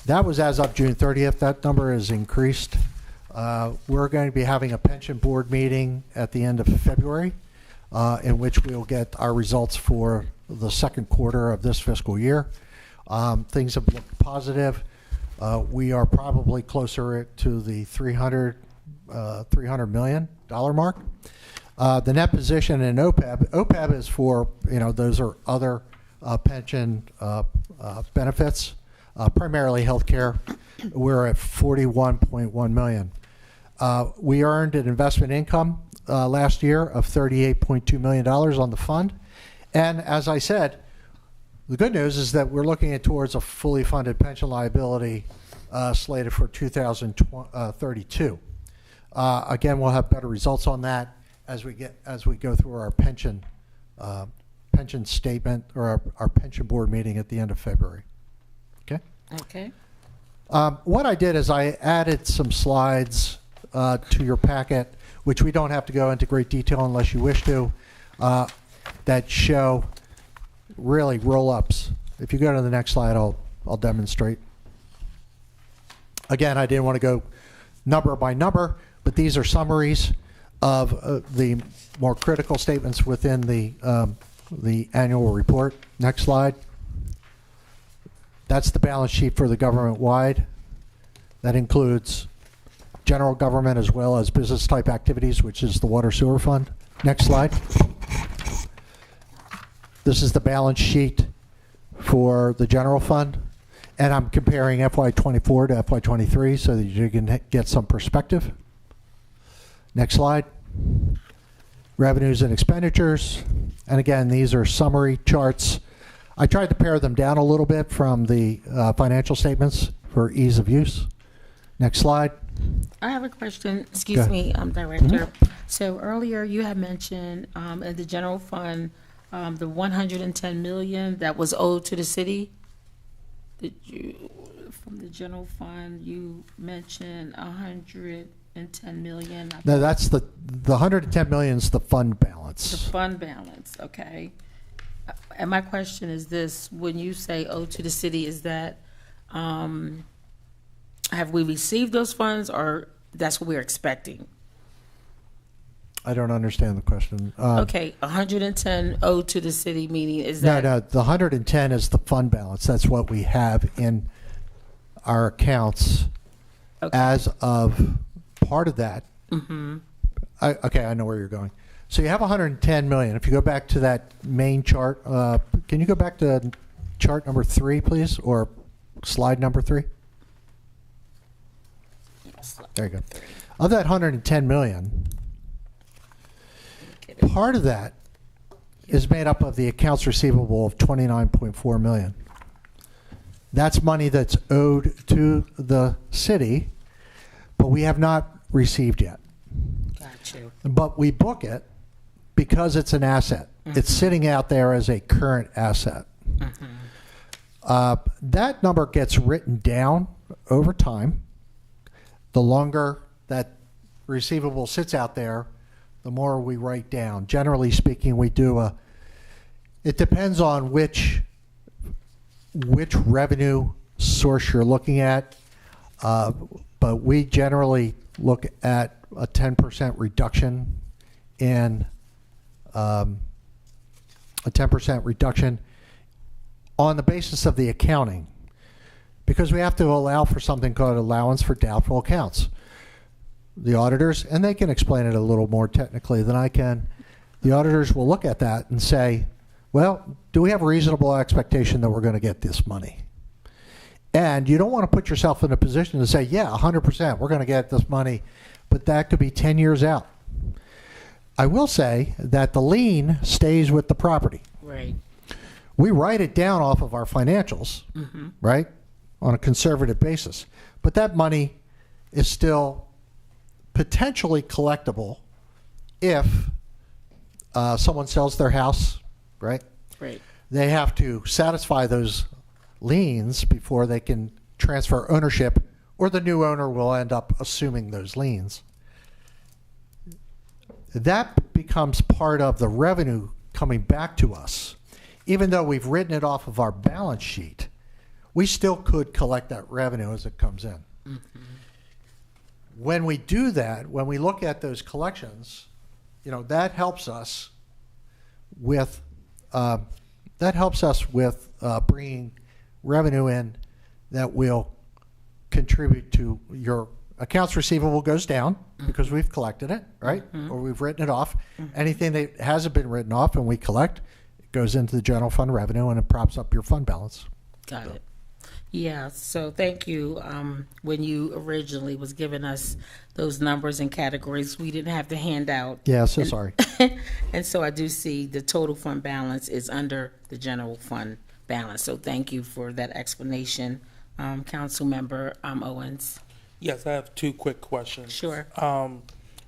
That was as of June 30th. That number has increased. We're going to be having a pension board meeting at the end of February, in which we'll get our results for the second quarter of this fiscal year. Things have looked positive. We are probably closer to the $300 million mark. The net position in OPEB is for, those are other pension benefits, primarily healthcare. We're at $41.1 million. We earned an investment income last year of $38.2 million on the fund. And as I said, the good news is that we're looking towards a fully funded pension liability slated for 2032. Again, we'll have better results on that as we go through our pension statement, or our pension board meeting at the end of February. Okay. Okay. What I did is I added some slides to your packet, which we don't have to go into great detail unless you wish to, that show really roll-ups. If you go to the next slide, I'll demonstrate. Again, I didn't want to go number by number, but these are summaries of the more critical statements within the annual report. Next slide. That's the balance sheet for the government-wide. That includes general government as well as business-type activities, which is the water sewer fund. Next slide. This is the balance sheet for the general fund. And I'm comparing FY24 to FY23 so that you can get some perspective. Next slide. Revenues and expenditures. And again, these are summary charts. I tried to pare them down a little bit from the financial statements for ease of use. Next slide. I have a question. Excuse me, Director. So earlier you had mentioned in the general fund, the $110 million that was owed to the city. Did you, from the general fund, you mentioned $110 million? No, that's the $110 million is the fund balance. The fund balance, okay. And my question is this: when you say owed to the city, is that have we received those funds, or that's what we're expecting? I don't understand the question. Okay, 110 owed to the city, meaning is that? No, the 110 is the fund balance. That's what we have in our accounts as of part of that. Mm-hmm. Okay, I know where you're going. So you have 110 million. If you go back to that main chart, can you go back to chart number 3, please, or slide number 3? There you go. Of that 110 million, part of that is made up of the accounts receivable of 29.4 million. That's money that's owed to the city, but we have not received yet. Got you. But we book it because it's an asset. It's sitting out there as a current asset. That number gets written down over time. The longer that receivable sits out there, the more we write down. Generally speaking, we do it depends on which revenue source you're looking at, but we generally look at a 10% reduction in a 10% reduction on the basis of the accounting, because we have to allow for something called allowance for doubtful accounts. The auditors, and they can explain it a little more technically than I can, the auditors will look at that and say, well, do we have a reasonable expectation that we're going to get this money? And you don't want to put yourself in a position to say, yeah, 100%, we're going to get this money, but that could be 10 years out. I will say that the lien stays with the property. Right. We write it down off of our financials, right, on a conservative basis. But that money is still potentially collectible if someone sells their house, right? Right. They have to satisfy those liens before they can transfer ownership, or the new owner will end up assuming those liens. That becomes part of the revenue coming back to us. Even though we've written it off of our balance sheet, we still could collect that revenue as it comes in. When we do that, when we look at those collections, that helps us with bringing revenue in that will contribute to your accounts receivable goes down because we've collected it, right? Or we've written it off. Anything that hasn't been written off and we collect, it goes into the general fund revenue and it props up your fund balance. Got it. Yeah, so thank you. When you originally was giving us those numbers and categories, we didn't have the handout. Yeah, so sorry. And so I do see the total fund balance is under the general fund balance. So thank you for that explanation, Councilmember Owens. Yes, I have two quick questions. Sure.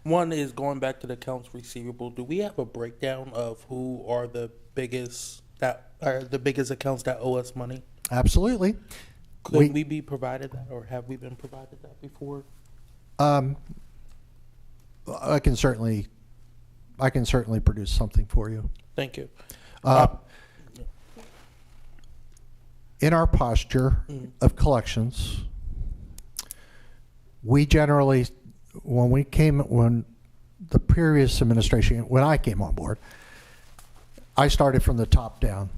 One is going back to the accounts receivable. Do we have a breakdown of who are the biggest accounts that owe us money? Absolutely. Could we be provided that, or have we been provided that before? I can certainly produce something for you. Thank you. In our posture of collections, we generally, when the previous administration, when I came on board, I started from the top down.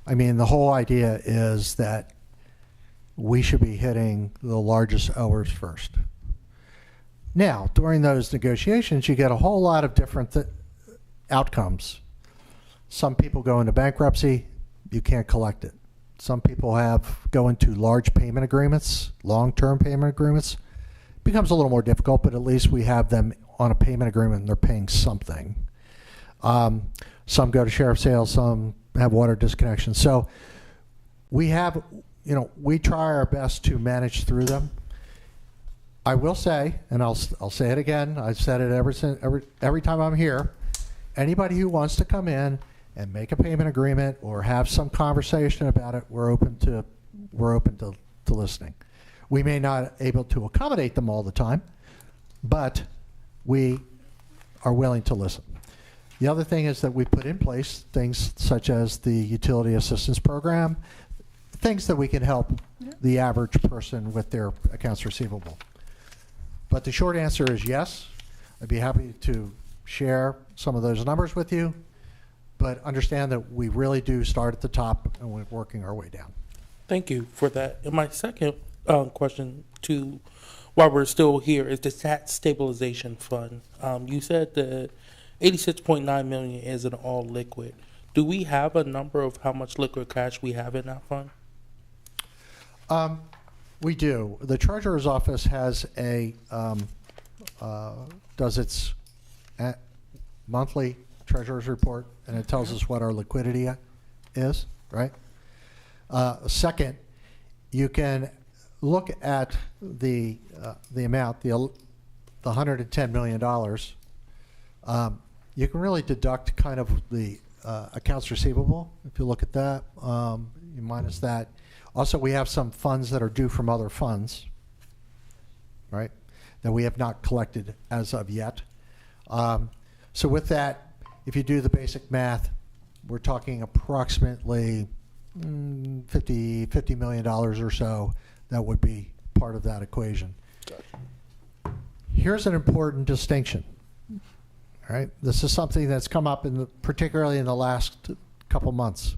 I mean, the whole idea is that we should be hitting the largest owers first. Now, during those negotiations, you get a whole lot of different outcomes. Some people go into bankruptcy, you can't collect it. Some people go into large payment agreements, long-term payment agreements. It becomes a little more difficult, but at least we have them on a payment agreement and they're paying something. Some go to sheriff sales, some have water disconnection. So we try our best to manage through them. I will say, and I'll say it again, I've said it every time I'm here, anybody who wants to come in and make a payment agreement or have some conversation about it, we're open to listening. We may not be able to accommodate them all the time, but we are willing to listen. The other thing is that we put in place things such as the utility assistance program, things that we can help the average person with their accounts receivable. But the short answer is yes. I'd be happy to share some of those numbers with you, but understand that we really do start at the top and we're working our way down. Thank you for that. And my second question, while we're still here, is the tax stabilization fund. You said the $86.9 million is an all liquid. Do we have a number of how much liquid cash we have in that fund? We do. The Treasurer's Office has does its monthly Treasurer's report, and it tells us what our liquidity is, right? Second, you can look at the amount, the $110 million, you can really deduct kind of the accounts receivable. If you look at that, you minus that. Also, we have some funds that are due from other funds, right, that we have not collected as of yet. So with that, if you do the basic math, we're talking approximately $50 million or so that would be part of that equation. Here's an important distinction. All right, this is something that's come up particularly in the last couple months.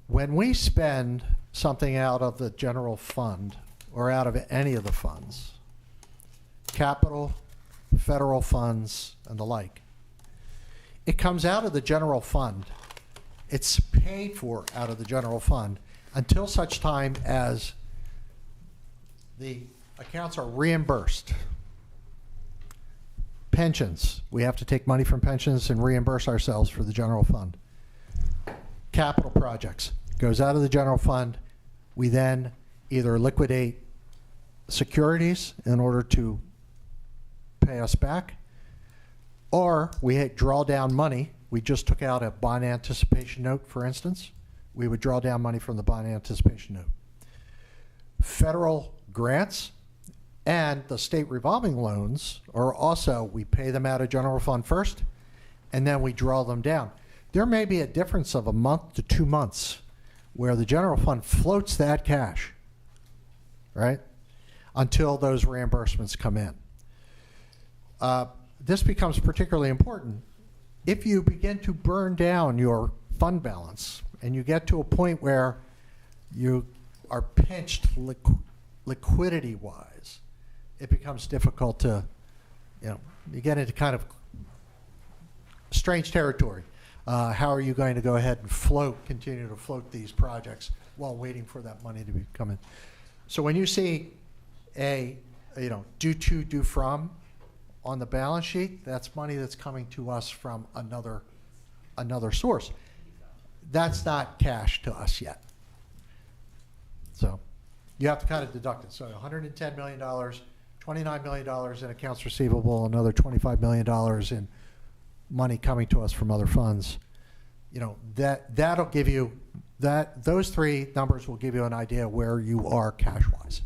When we spend something out of the general fund or out of any of the funds, capital, federal funds, and the like, it comes out of the general fund. It's paid for out of the general fund until such time as the accounts are reimbursed. Pensions, we have to take money from pensions and reimburse ourselves for the general fund. Capital projects, goes out of the general fund. We then either liquidate securities in order to pay us back, or we draw down money. We just took out a bond anticipation note, for instance. We would draw down money from the bond anticipation note. Federal grants and the state revolving loans are also, we pay them out of general fund first, and then we draw them down. There may be a difference of a month to 2 months where the general fund floats that cash, right, until those reimbursements come in. This becomes particularly important if you begin to burn down your fund balance and you get to a point where you are pinched liquidity-wise. It becomes difficult to, you get into kind of strange territory. How are you going to go ahead and continue to float these projects while waiting for that money to come in? So when you see a, due to, due from on the balance sheet, that's money that's coming to us from another source. That's not cash to us yet. So you have to kind of deduct it. So $110 million, $29 million in accounts receivable, another $25 million in money coming to us from other funds. That'll give you those three numbers will give you an idea where you are cash-wise,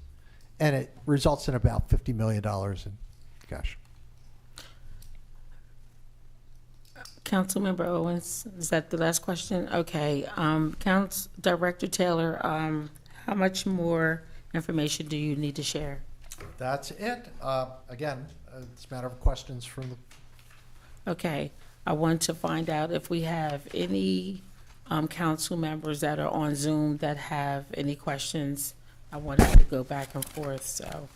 and it results in about $50 million in cash. Councilmember Owens, is that the last question? Okay. Director Taylor, how much more information do you need to share? That's it. Again, it's a matter of questions from the... Okay. I want to find out if we have any council members that are on Zoom that have any questions. I wanted to go back and forth, so.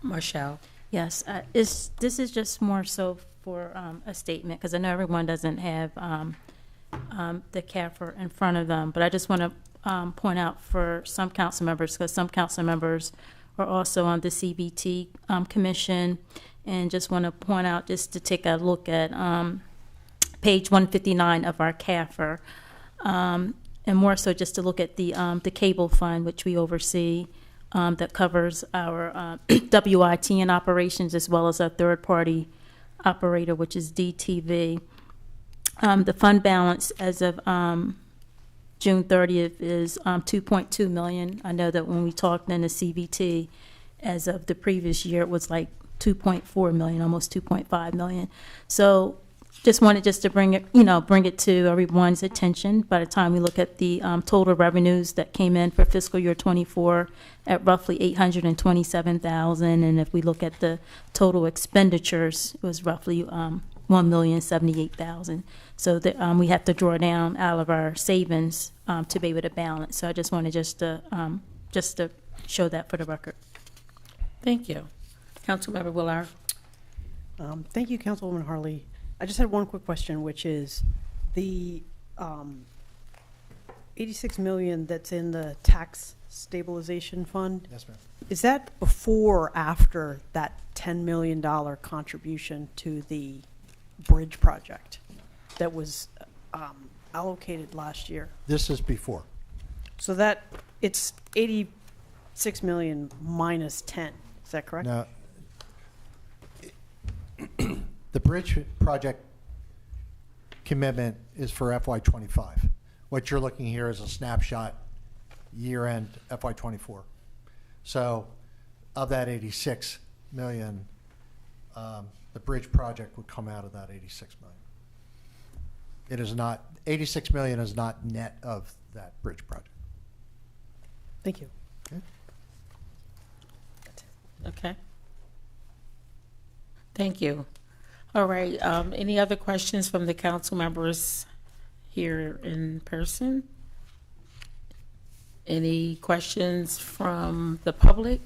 Marshall. Yes, this is just more so for a statement, because I know everyone doesn't have the CAFR in front of them, but I just want to point out for some council members, because some council members are also on the CBT commission, and just want to point out, just to take a look at page 159 of our CAFR, and more so just to look at the cable fund, which we oversee, that covers our WITN operations as well as our third-party operator, which is DTV. The fund balance as of June 30th is $2.2 million. I know that when we talked in the CBT, as of the previous year, it was like $2.4 million, almost $2.5 million. So just wanted to bring it to everyone's attention. By the time we look at the total revenues that came in for fiscal year 24 at roughly $827,000, and if we look at the total expenditures, it was roughly $1,078,000. So that we have to draw down out of our savings to be able to balance. So I just wanted just to show that for the record. Thank you. Councilmember Willard. Thank you, Councilwoman Harley. I just had one quick question, which is the $86 million that's in the tax stabilization fund. Yes, ma'am. Is that before or after that $10 million contribution to the bridge project that was allocated last year? This is before. So that, it's 86 million minus 10, is that correct? Now, the bridge project commitment is for FY '25. What you're looking here is a snapshot year-end FY '24. So of that 86 million, the bridge project would come out of that 86 million. It is not, 86 million is not net of that bridge project. Thank you. Okay. Thank you. All right, any other questions from the council members here in person? Any questions from the public?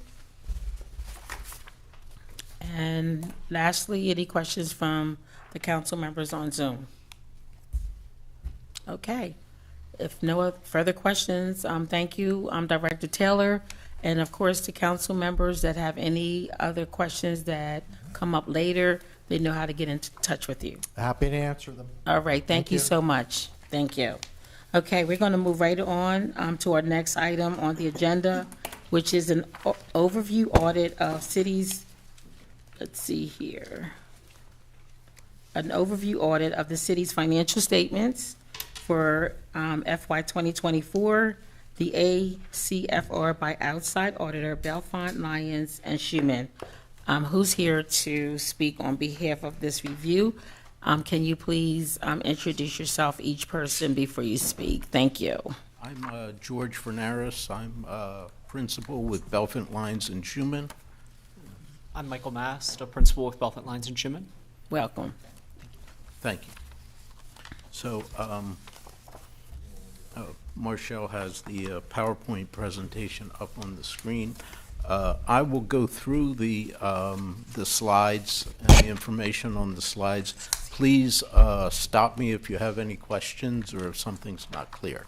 And lastly, any questions from the council members on Zoom? Okay. If no further questions, thank you, Director Taylor. And of course, the council members that have any other questions that come up later, they know how to get in touch with you. Happy to answer them. All right, thank you so much. Thank you. Okay, we're going to move right on to our next item on the agenda, which is an overview audit of cities. Let's see here. An overview audit of the city's financial statements for FY 2024, the ACFR by outside auditor Belfint, Lyons, and Shuman. Who's here to speak on behalf of this review? Can you please introduce yourself, each person, before you speak? Thank you. I'm George Fernaris. I'm principal with Belfint, Lyons, and Shuman. I'm Michael Mast, a principal with Belfint, Lyons, and Shuman. Welcome. Thank you. So, Marshall has the PowerPoint presentation up on the screen. I will go through the slides and the information on the slides. Please stop me if you have any questions or if something's not clear.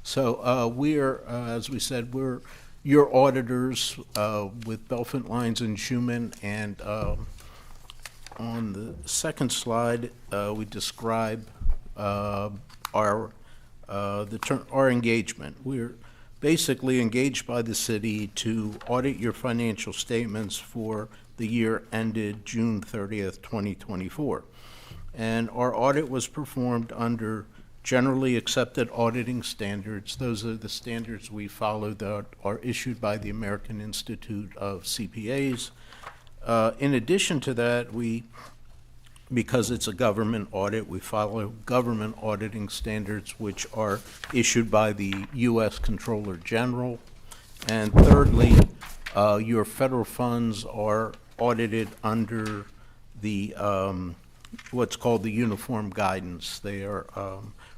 So we're, as we said, we're your auditors with Belfint, Lyons, and Shuman, and on the second slide, we describe our engagement. We're basically engaged by the city to audit your financial statements for the year ended June 30th, 2024. And our audit was performed under generally accepted auditing standards. Those are the standards we follow that are issued by the American Institute of CPAs. In addition to that, because it's a government audit, we follow government auditing standards which are issued by the U.S. Comptroller General. And thirdly, your federal funds are audited under the what's called the uniform guidance. They are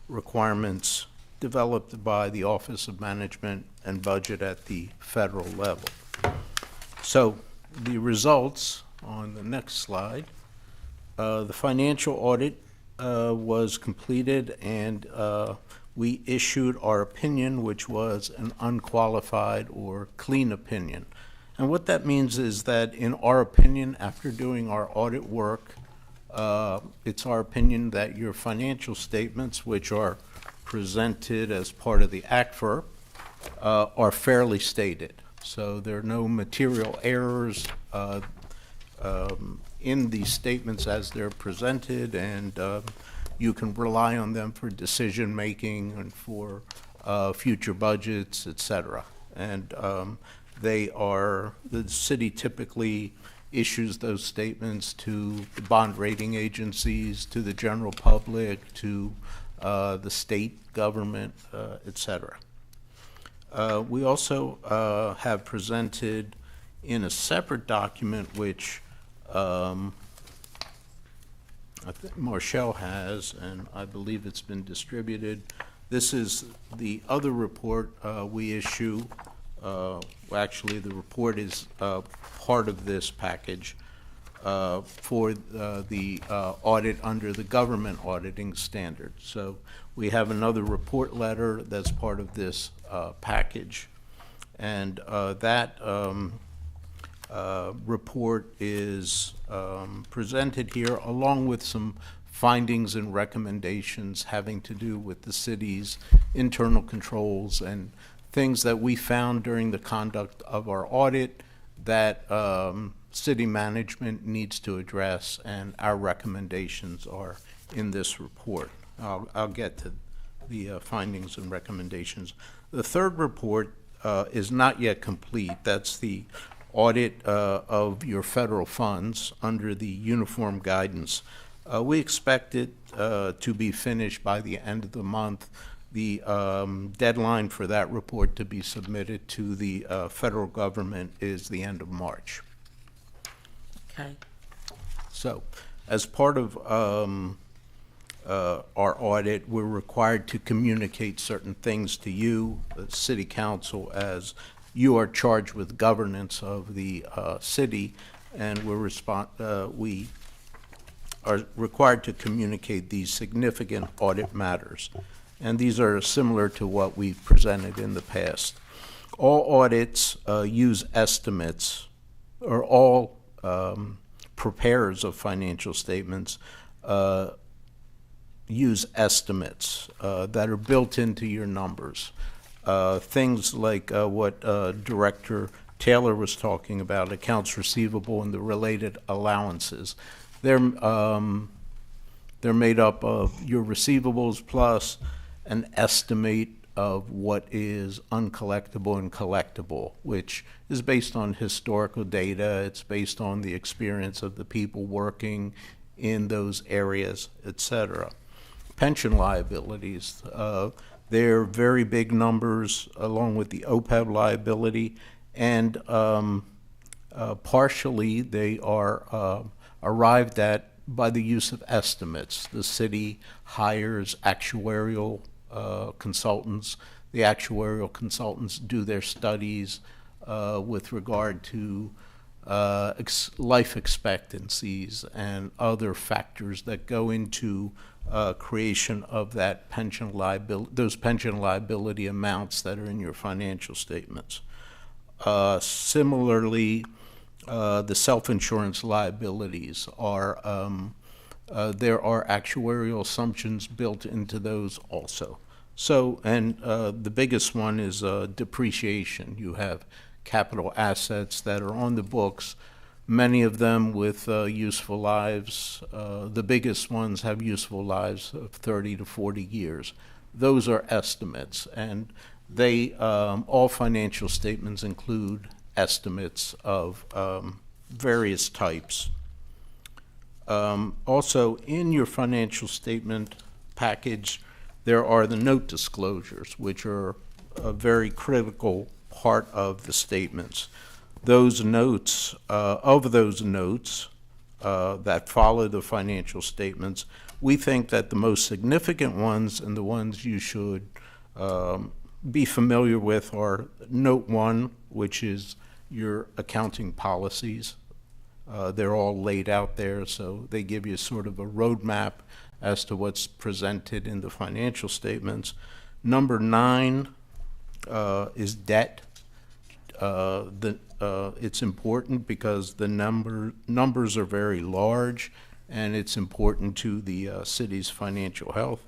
requirements developed by the Office of Management and Budget at the federal level. So the results on the next slide. The financial audit was completed, and we issued our opinion, which was an unqualified or clean opinion. And what that means is that in our opinion, after doing our audit work, it's our opinion that your financial statements, which are presented as part of the ACFR, are fairly stated. So there are no material errors in these statements as they're presented, and you can rely on them for decision making and for future budgets, etc. And the city typically issues those statements to the bond rating agencies, to the general public, to the state government, etc. We also have presented in a separate document, which I think Marshall has, and I believe it's been distributed. This is the other report we issue. Actually, the report is part of this package for the audit under the government auditing standard. So we have another report letter that's part of this package. And that report is presented here along with some findings and recommendations having to do with the city's internal controls and things that we found during the conduct of our audit that city management needs to address, and our recommendations are in this report. I'll get to the findings and recommendations. The third report is not yet complete. That's the audit of your federal funds under the uniform guidance. We expect it to be finished by the end of the month. The deadline for that report to be submitted to the federal government is the end of March. Okay. So, as part of our audit, we're required to communicate certain things to you, the City Council, as you are charged with governance of the city, and we are required to communicate these significant audit matters. And these are similar to what we've presented in the past. All audits use estimates, or all preparers of financial statements use estimates that are built into your numbers. Things like what Director Taylor was talking about, accounts receivable and the related allowances. They're made up of your receivables plus an estimate of what is uncollectible and collectible, which is based on historical data. It's based on the experience of the people working in those areas, etc. Pension liabilities, they're very big numbers along with the OPEB liability, and partially they are arrived at by the use of estimates. The city hires actuarial consultants. The actuarial consultants do their studies with regard to life expectancies and other factors that go into creation of that pension liability, those pension liability amounts that are in your financial statements. Similarly, the self-insurance liabilities are, there are actuarial assumptions built into those also. So, and the biggest one is depreciation. You have capital assets that are on the books, many of them with useful lives. The biggest ones have useful lives of 30 to 40 years. Those are estimates, and they, all financial statements include estimates of various types. Also, in your financial statement package, there are the note disclosures, which are a very critical part of the statements. Those notes, that follow the financial statements, we think that the most significant ones and the ones you should be familiar with are Note 1, which is your accounting policies. They're all laid out there, so they give you sort of a roadmap as to what's presented in the financial statements. Number 9 is debt. It's important because the numbers are very large, and it's important to the city's financial health.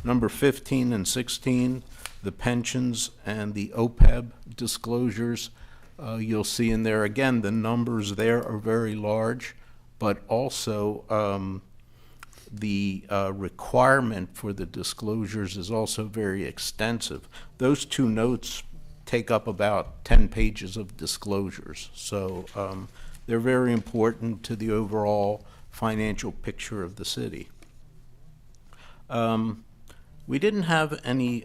Number 15 and 16, the pensions and the OPEB disclosures. You'll see in there, again, the numbers there are very large, but also the requirement for the disclosures is also very extensive. Those two notes take up about 10 pages of disclosures. So they're very important to the overall financial picture of the city. We didn't have any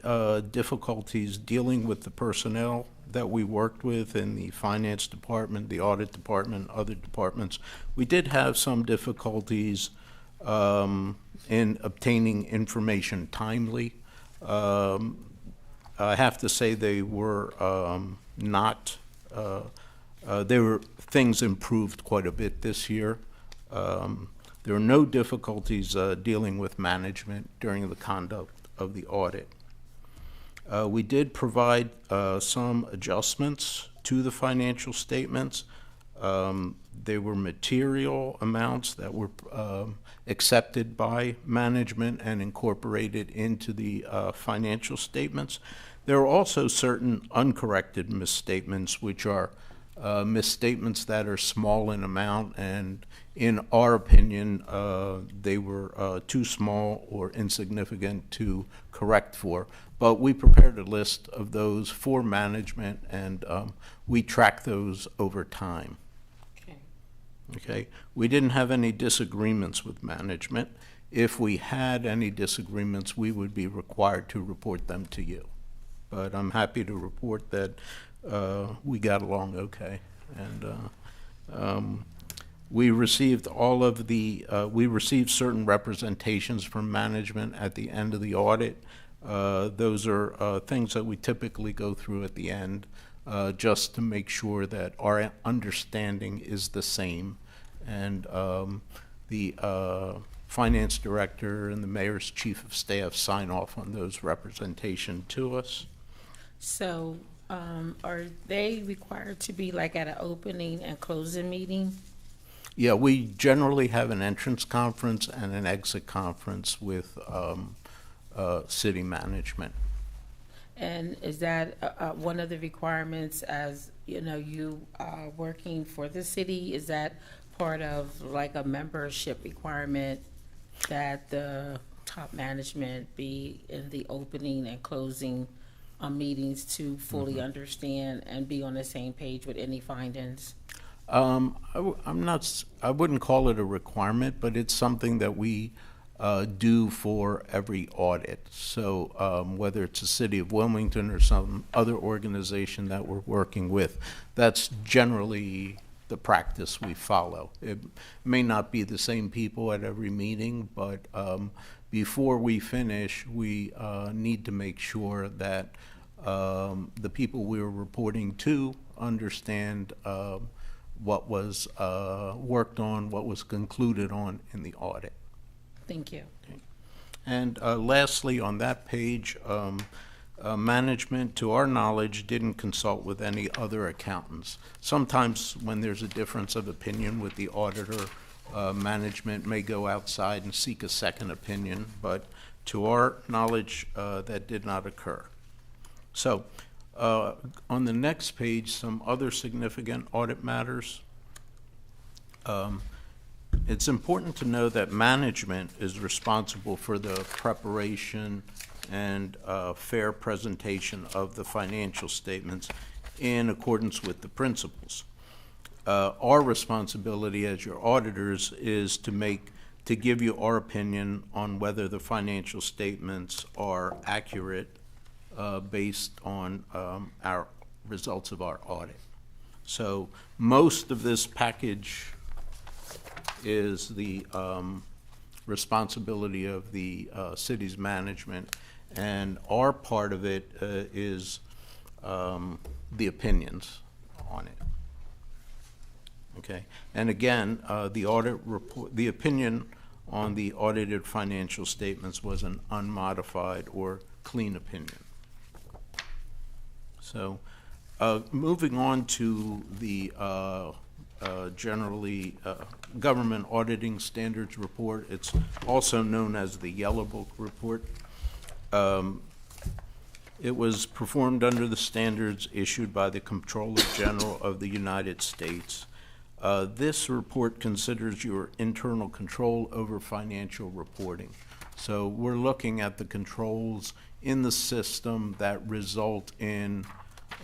difficulties dealing with the personnel that we worked with in the finance department, the audit department, other departments. We did have some difficulties in obtaining information timely. I have to say they were things improved quite a bit this year. There were no difficulties dealing with management during the conduct of the audit. We did provide some adjustments to the financial statements. They were material amounts that were accepted by management and incorporated into the financial statements. There are also certain uncorrected misstatements, which are misstatements that are small in amount, and in our opinion, they were too small or insignificant to correct for. But we prepared a list of those for management, and we track those over time. Okay. We didn't have any disagreements with management. If we had any disagreements, we would be required to report them to you. But I'm happy to report that we got along okay. And we received all of the, we received certain representations from management at the end of the audit. Those are things that we typically go through at the end, just to make sure that our understanding is the same. And the finance director and the mayor's chief of staff sign off on those representation to us. So are they required to be like at an opening and closing meeting? Yeah, we generally have an entrance conference and an exit conference with city management. And is that one of the requirements, as you know, you are working for the city? Is that part of like a membership requirement that the top management be in the opening and closing meetings to fully understand and be on the same page with any findings? I wouldn't call it a requirement, but it's something that we do for every audit. So whether it's the city of Wilmington or some other organization that we're working with, that's generally the practice we follow. It may not be the same people at every meeting, but before we finish, we need to make sure that the people we're reporting to understand what was worked on, what was concluded on in the audit. Thank you. Okay. And lastly, on that page, management, to our knowledge, didn't consult with any other accountants. Sometimes when there's a difference of opinion with the auditor, management may go outside and seek a second opinion, but to our knowledge, that did not occur. So on the next page, some other significant audit matters. It's important to know that management is responsible for the preparation and fair presentation of the financial statements in accordance with the principles. Our responsibility as your auditors is to give you our opinion on whether the financial statements are accurate based on our results of our audit. So most of this package is the responsibility of the city's management, and our part of it is the opinions on it. Okay, and again, the audit report, the opinion on the audited financial statements was an unmodified or clean opinion. So, moving on to the generally government auditing standards report. It's also known as the Yellow Book report. It was performed under the standards issued by the Comptroller General of the United States. This report considers your internal control over financial reporting. So we're looking at the controls in the system that result in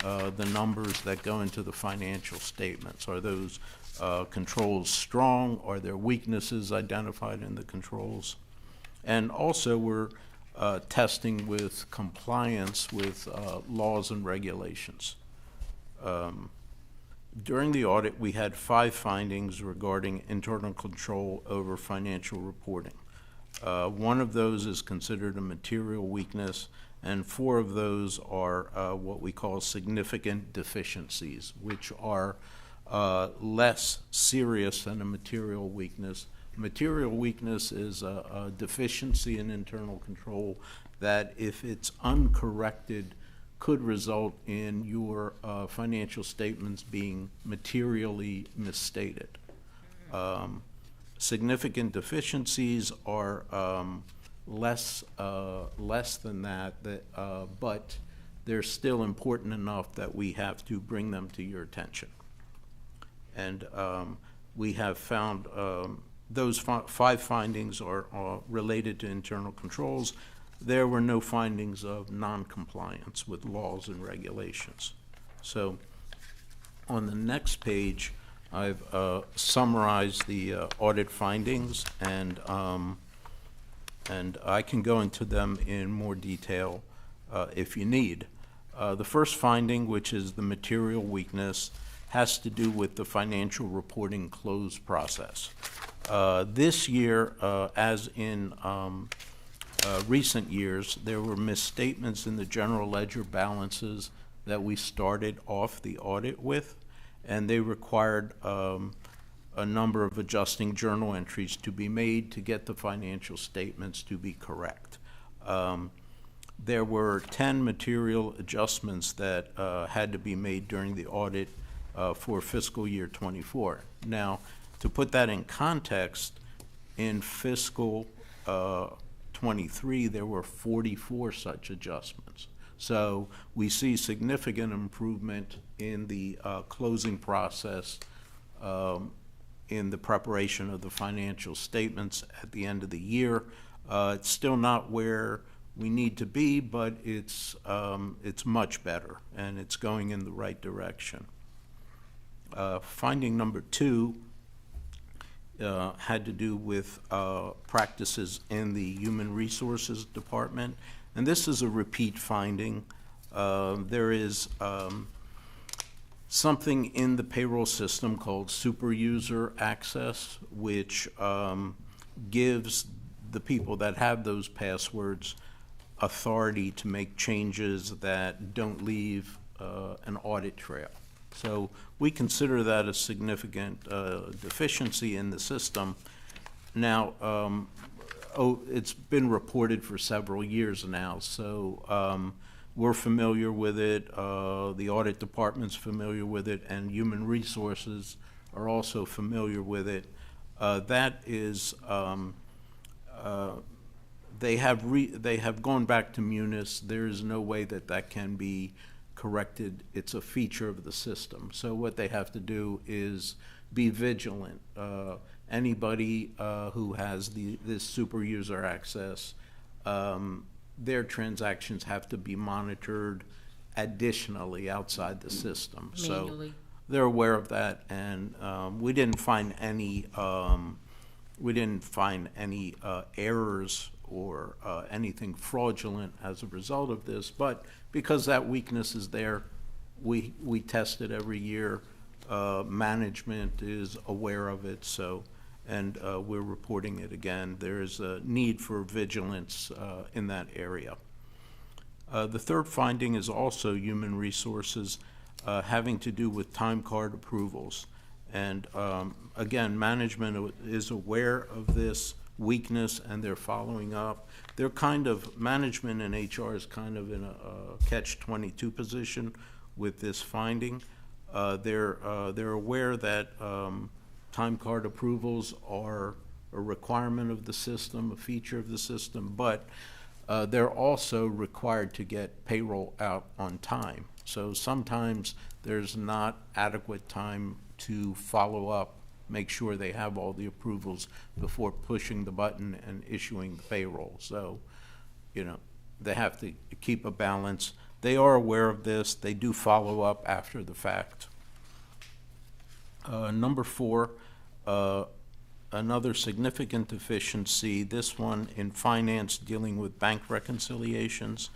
the numbers that go into the financial statements. Are those controls strong? Are there weaknesses identified in the controls? And also we're testing with compliance with laws and regulations. During the audit, we had 5 findings regarding internal control over financial reporting. One of those is considered a material weakness, and 4 of those are what we call significant deficiencies, which are less serious than a material weakness. Material weakness is a deficiency in internal control that, if it's uncorrected, could result in your financial statements being materially misstated. Significant deficiencies are less than that, but they're still important enough that we have to bring them to your attention. And we have found those 5 findings are related to internal controls. There were no findings of non-compliance with laws and regulations. So on the next page, I've summarized the audit findings, and I can go into them in more detail if you need. The first finding, which is the material weakness, has to do with the financial reporting close process. This year, as in recent years, there were misstatements in the general ledger balances that we started off the audit with, and they required a number of adjusting journal entries to be made to get the financial statements to be correct. There were 10 material adjustments that had to be made during the audit for fiscal year 24. Now, to put that in context, in fiscal 23, there were 44 such adjustments. So we see significant improvement in the closing process in the preparation of the financial statements at the end of the year. It's still not where we need to be, but it's much better, and it's going in the right direction. Finding number 2 had to do with practices in the Human Resources Department, and this is a repeat finding. There is something in the payroll system called super user access, which gives the people that have those passwords authority to make changes that don't leave an audit trail. So we consider that a significant deficiency in the system. Now, it's been reported for several years now, so we're familiar with it. The audit department's familiar with it, and human resources are also familiar with it. That is, they have gone back to Munis. There is no way that that can be corrected. It's a feature of the system. So what they have to do is be vigilant. Anybody who has this super user access, their transactions have to be monitored additionally outside the system. Manually. So they're aware of that, and we didn't find any errors or anything fraudulent as a result of this. But because that weakness is there, we test it every year. Management is aware of it, and we're reporting it again. There is a need for vigilance in that area. The third finding is also human resources, having to do with time card approvals. And again, management is aware of this weakness, and they're following up. They're kind of, management and HR is kind of in a catch-22 position with this finding. They're aware that time card approvals are a requirement of the system, a feature of the system, but they're also required to get payroll out on time. So sometimes there's not adequate time to follow up, make sure they have all the approvals before pushing the button and issuing the payroll. So, they have to keep a balance. They are aware of this. They do follow up after the fact. Number 4, another significant deficiency, this one in finance dealing with bank reconciliations.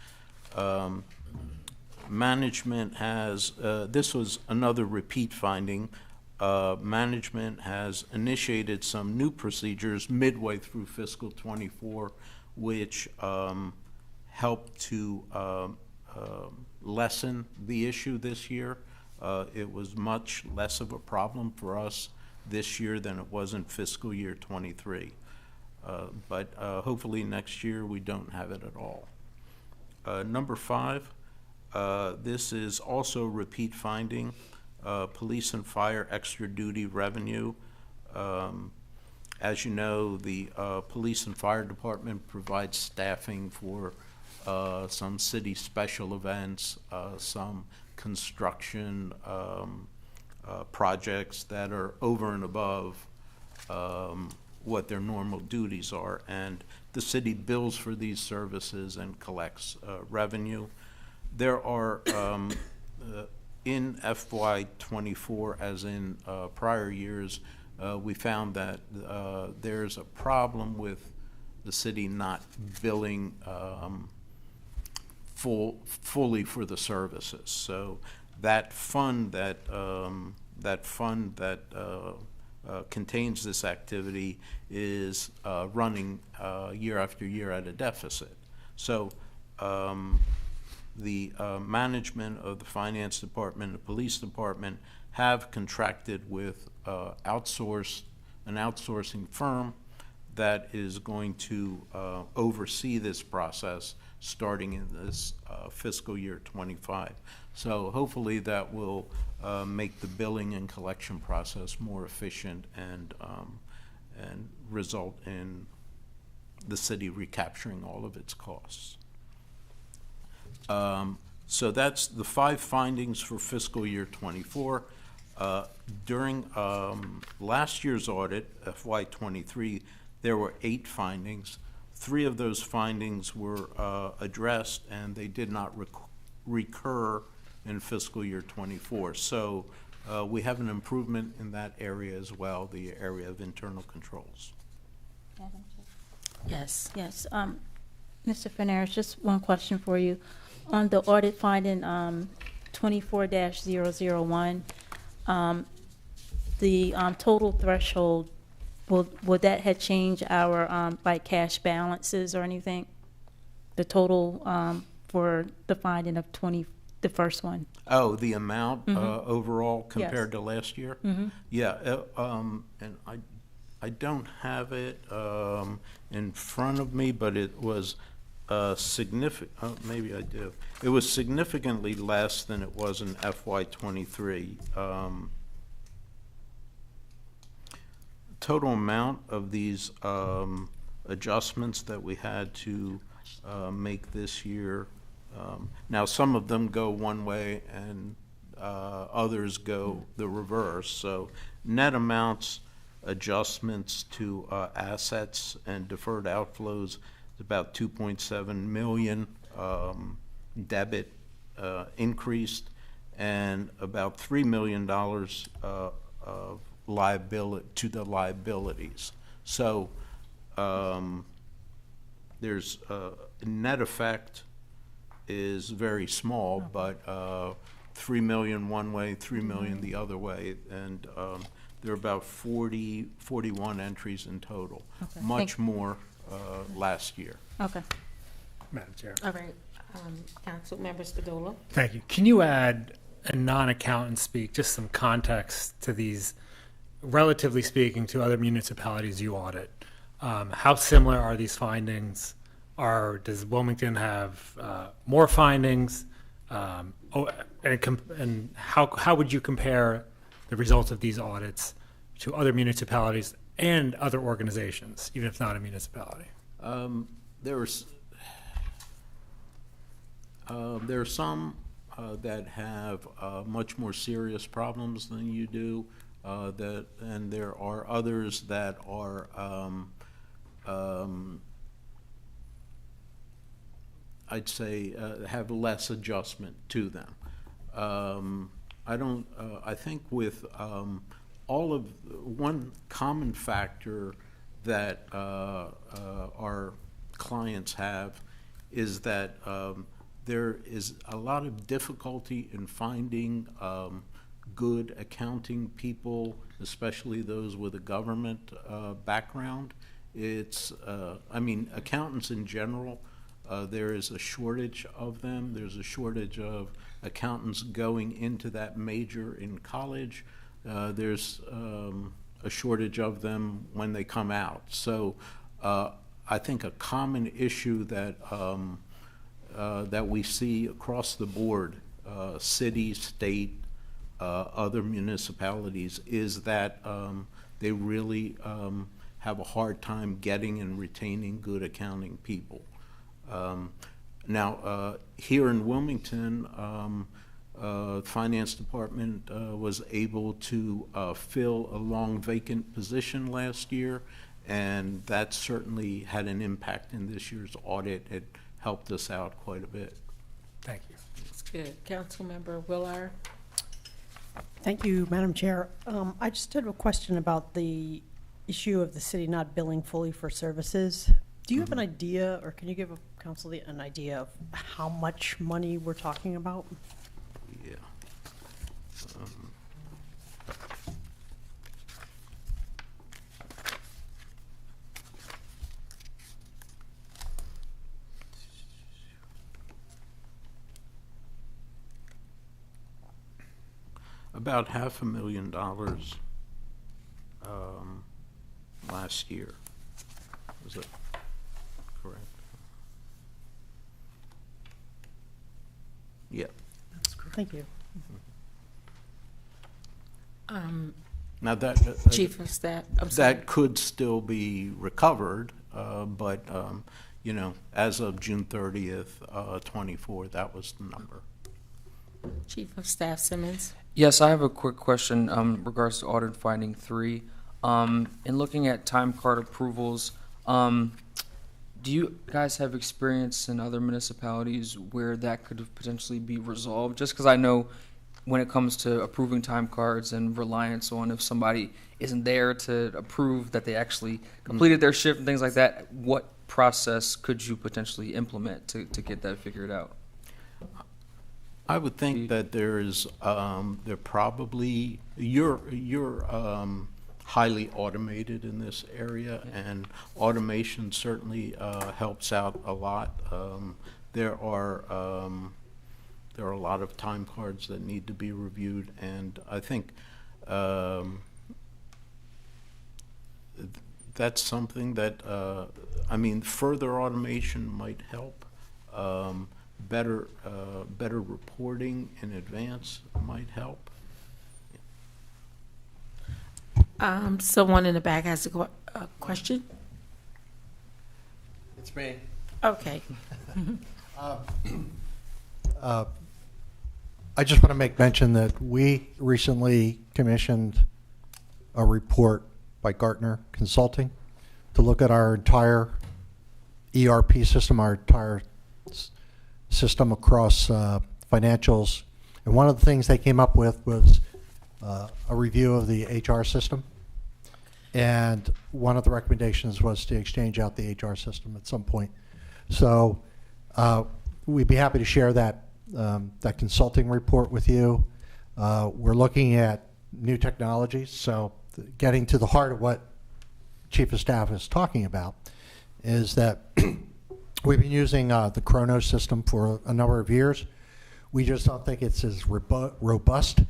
Management has, this was another repeat finding. Management has initiated some new procedures midway through fiscal 24, which helped to lessen the issue this year. It was much less of a problem for us this year than it was in fiscal year 23. But hopefully next year we don't have it at all. Number 5, This is also repeat finding, police and fire extra duty revenue. As you know, the police and fire department provides staffing for some city special events, some construction projects that are over and above what their normal duties are, and the city bills for these services and collects revenue. There are, in FY24, as in prior years, we found that there's a problem with the city not billing fully for the services. So that fund that contains this activity is running year after year at a deficit. So the management of the finance department, the police department have contracted with an outsourcing firm that is going to oversee this process starting in this fiscal year 25. So hopefully that will make the billing and collection process more efficient and result in the city recapturing all of its costs. So that's the 5 findings for fiscal year 24. During last year's audit, FY23, there were 8 findings. 3 of those findings were addressed, and they did not recur in fiscal year 24. So we have an improvement in that area as well, the area of internal controls. Yes. Yes. Mr. Fernandez, just one question for you. On the audit finding 24-001, the total threshold, would that have changed our like cash balances or anything? The total for the finding of the first one. Oh, the amount overall compared to last year? Yeah, and I don't have it in front of me, but it was significant. Maybe I do. It was significantly less than it was in FY23. Total amount of these adjustments that we had to make this year. Now, some of them go one way and others go the reverse. So net amounts, adjustments to assets and deferred outflows is about 2.7 million. Debit increased, and about $3 million of liability to the liabilities. So there's a net effect is very small, but 3 million one way, 3 million the other way, and there are about 41 entries in total. Okay. Much more last year. Okay. Madam Chair. All right. Councilmember Spadola. Thank you. Can you add, in non-accountant speak, just some context to these, relatively speaking, to other municipalities you audit? How similar are these findings? Does Wilmington have more findings? And how would you compare the results of these audits to other municipalities and other organizations, even if not a municipality? There are some that have much more serious problems than you do, and there are others that are I'd say have less adjustment to them. I think with all of one common factor that our clients have is that there is a lot of difficulty in finding good accounting people, especially those with a government background. It's, I mean, accountants in general, there is a shortage of them. There's a shortage of accountants going into that major in college. There's a shortage of them when they come out. So I think a common issue that that we see across the board, city, state, other municipalities, is that they really have a hard time getting and retaining good accounting people. Now, here in Wilmington, Finance Department was able to fill a long vacant position last year, and that certainly had an impact in this year's audit. It helped us out quite a bit. Thank you. That's good. Councilmember Willard? Thank you, Madam Chair. I just had a question about the issue of the city not billing fully for services. Do you have an idea, or can you give council an idea of how much money we're talking about? Yeah. About $500,000 last year. Was it correct? Yeah. Thank you. Now that Chief of Staff, I'm sorry. that could still be recovered, but you know, as of June 30th, 24, that was the number. Chief of Staff Simmons? Yes, I have a quick question regards to audit finding 3. In looking at time card approvals, do you guys have experience in other municipalities where that could potentially be resolved? Just because I know when it comes to approving time cards and reliance on if somebody isn't there to approve that they actually completed their shift and things like that, what process could you potentially implement to get that figured out? I would think that there's there probably you're highly automated in this area, and automation certainly helps out a lot. There are a lot of time cards that need to be reviewed, and I think that's something that I mean, further automation might help. Better reporting in advance might help. Someone in the back has a question? It's me. Okay. I just want to make mention that we recently commissioned a report by Gartner Consulting to look at our entire ERP system, our entire system across financials. And one of the things they came up with was a review of the HR system. And one of the recommendations was to exchange out the HR system at some point. So we'd be happy to share that that consulting report with you. We're looking at new technologies, so getting to the heart of what Chief of Staff is talking about is that we've been using the Chronos system for a number of years. We just don't think it's as robust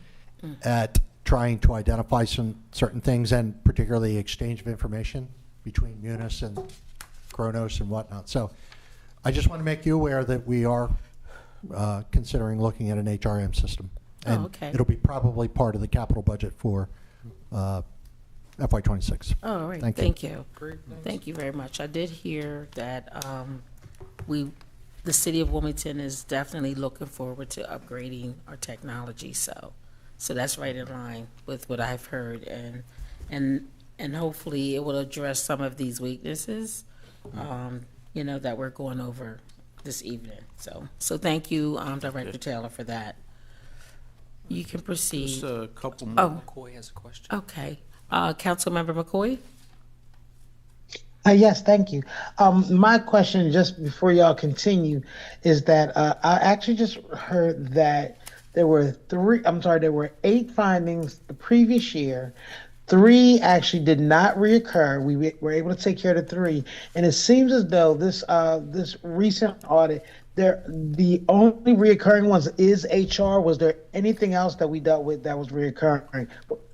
at trying to identify some certain things, and particularly exchange of information between Munis and Chronos and whatnot. So I just want to make you aware that we are considering looking at an HRM system. And okay. It'll be probably part of the capital budget for FY26. Oh, all right. Thank you. Great. Thank you very much. I did hear that the city of Wilmington is definitely looking forward to upgrading our technology. So that's right in line with what I've heard, and hopefully it will address some of these weaknesses, you know, that we're going over this evening. So thank you, Director Taylor, for that. You can proceed. Just a couple more. Oh, McCoy has a question. Okay. Councilmember McCoy? Yes, thank you. My question, just before y'all continue, is that I actually just heard that there were 8 findings the previous year. 3 actually did not reoccur. We were able to take care of the 3, and it seems as though this recent audit, the only reoccurring ones is HR. Was there anything else that we dealt with that was reoccurring?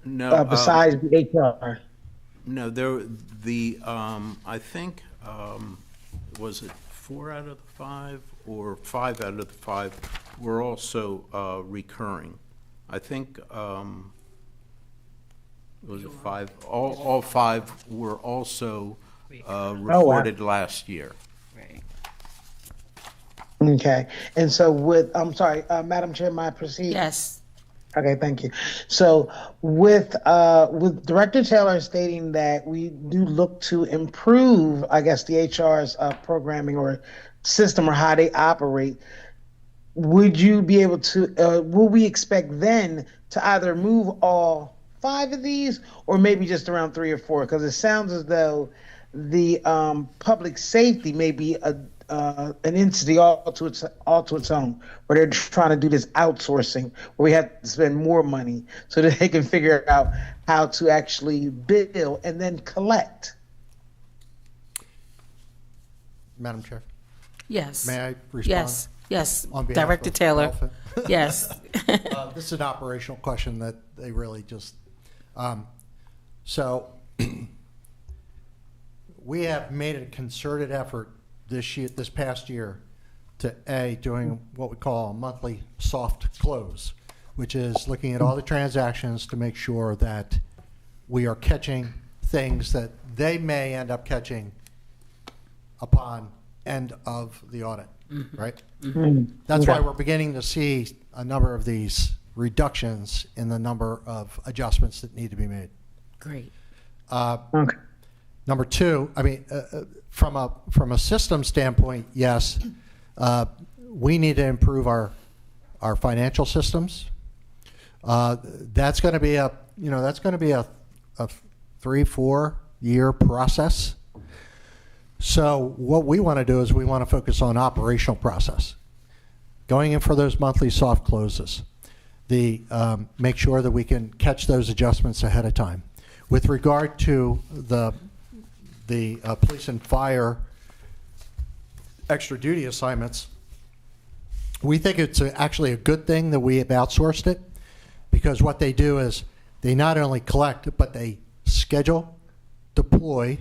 No, besides the HR. No, I think was it 4 out of the 5 or 5 out of the 5 were also recurring. I think, was it 5? All 5 were also reported last year. Okay. And so I'm sorry, Madam Chair, may I proceed? Yes. Okay, thank you. So with Director Taylor stating that we do look to improve, I guess, the HR's programming or system or how they operate, would you be able to, will we expect then to either move all 5 of these or maybe just around 3 or 4? Because it sounds as though the public safety may be an entity all to its own, where they're trying to do this outsourcing, where we have to spend more money so that they can figure out how to actually bill and then collect. Madam Chair, Yes. may I respond? Yes. Yes. On behalf Director of Taylor. Belfint? Yes. This is an operational question that they really just, so we have made a concerted effort this past year to doing what we call a monthly soft close, which is looking at all the transactions to make sure that we are catching things that they may end up catching upon end of the audit, right? That's why we're beginning to see a number of these reductions in the number of adjustments that need to be made. Great. Okay. Number 2, I mean, from a system standpoint, yes, we need to improve our financial systems. That's going to be a 3-4 year process. So what we want to do is we want to focus on operational process, going in for those monthly soft closes. Make sure that we can catch those adjustments ahead of time. With regard to the police and fire extra duty assignments, we think it's actually a good thing that we have outsourced it, because what they do is they not only collect, but they schedule, deploy,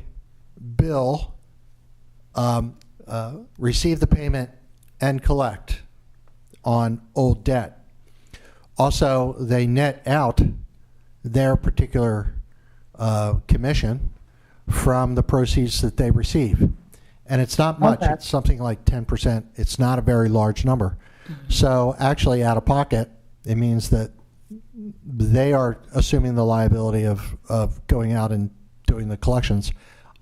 bill, receive the payment, and collect on old debt. Also, they net out their particular commission from the proceeds that they receive. And it's not much. Okay. It's something like 10%. It's not a very large number. So actually, out of pocket, it means that they are assuming the liability of going out and doing the collections.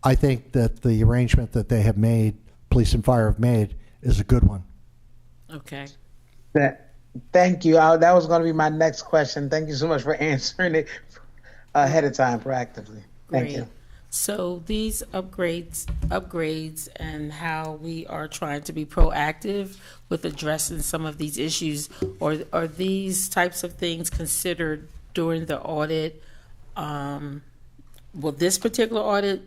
I think that the arrangement that they have made, police and fire have made, is a good one. Okay. Thank you. That was going to be my next question. Thank you so much for answering it ahead of time proactively. Thank you. So these upgrades and how we are trying to be proactive with addressing some of these issues, or are these types of things considered during the audit? Will this particular audit,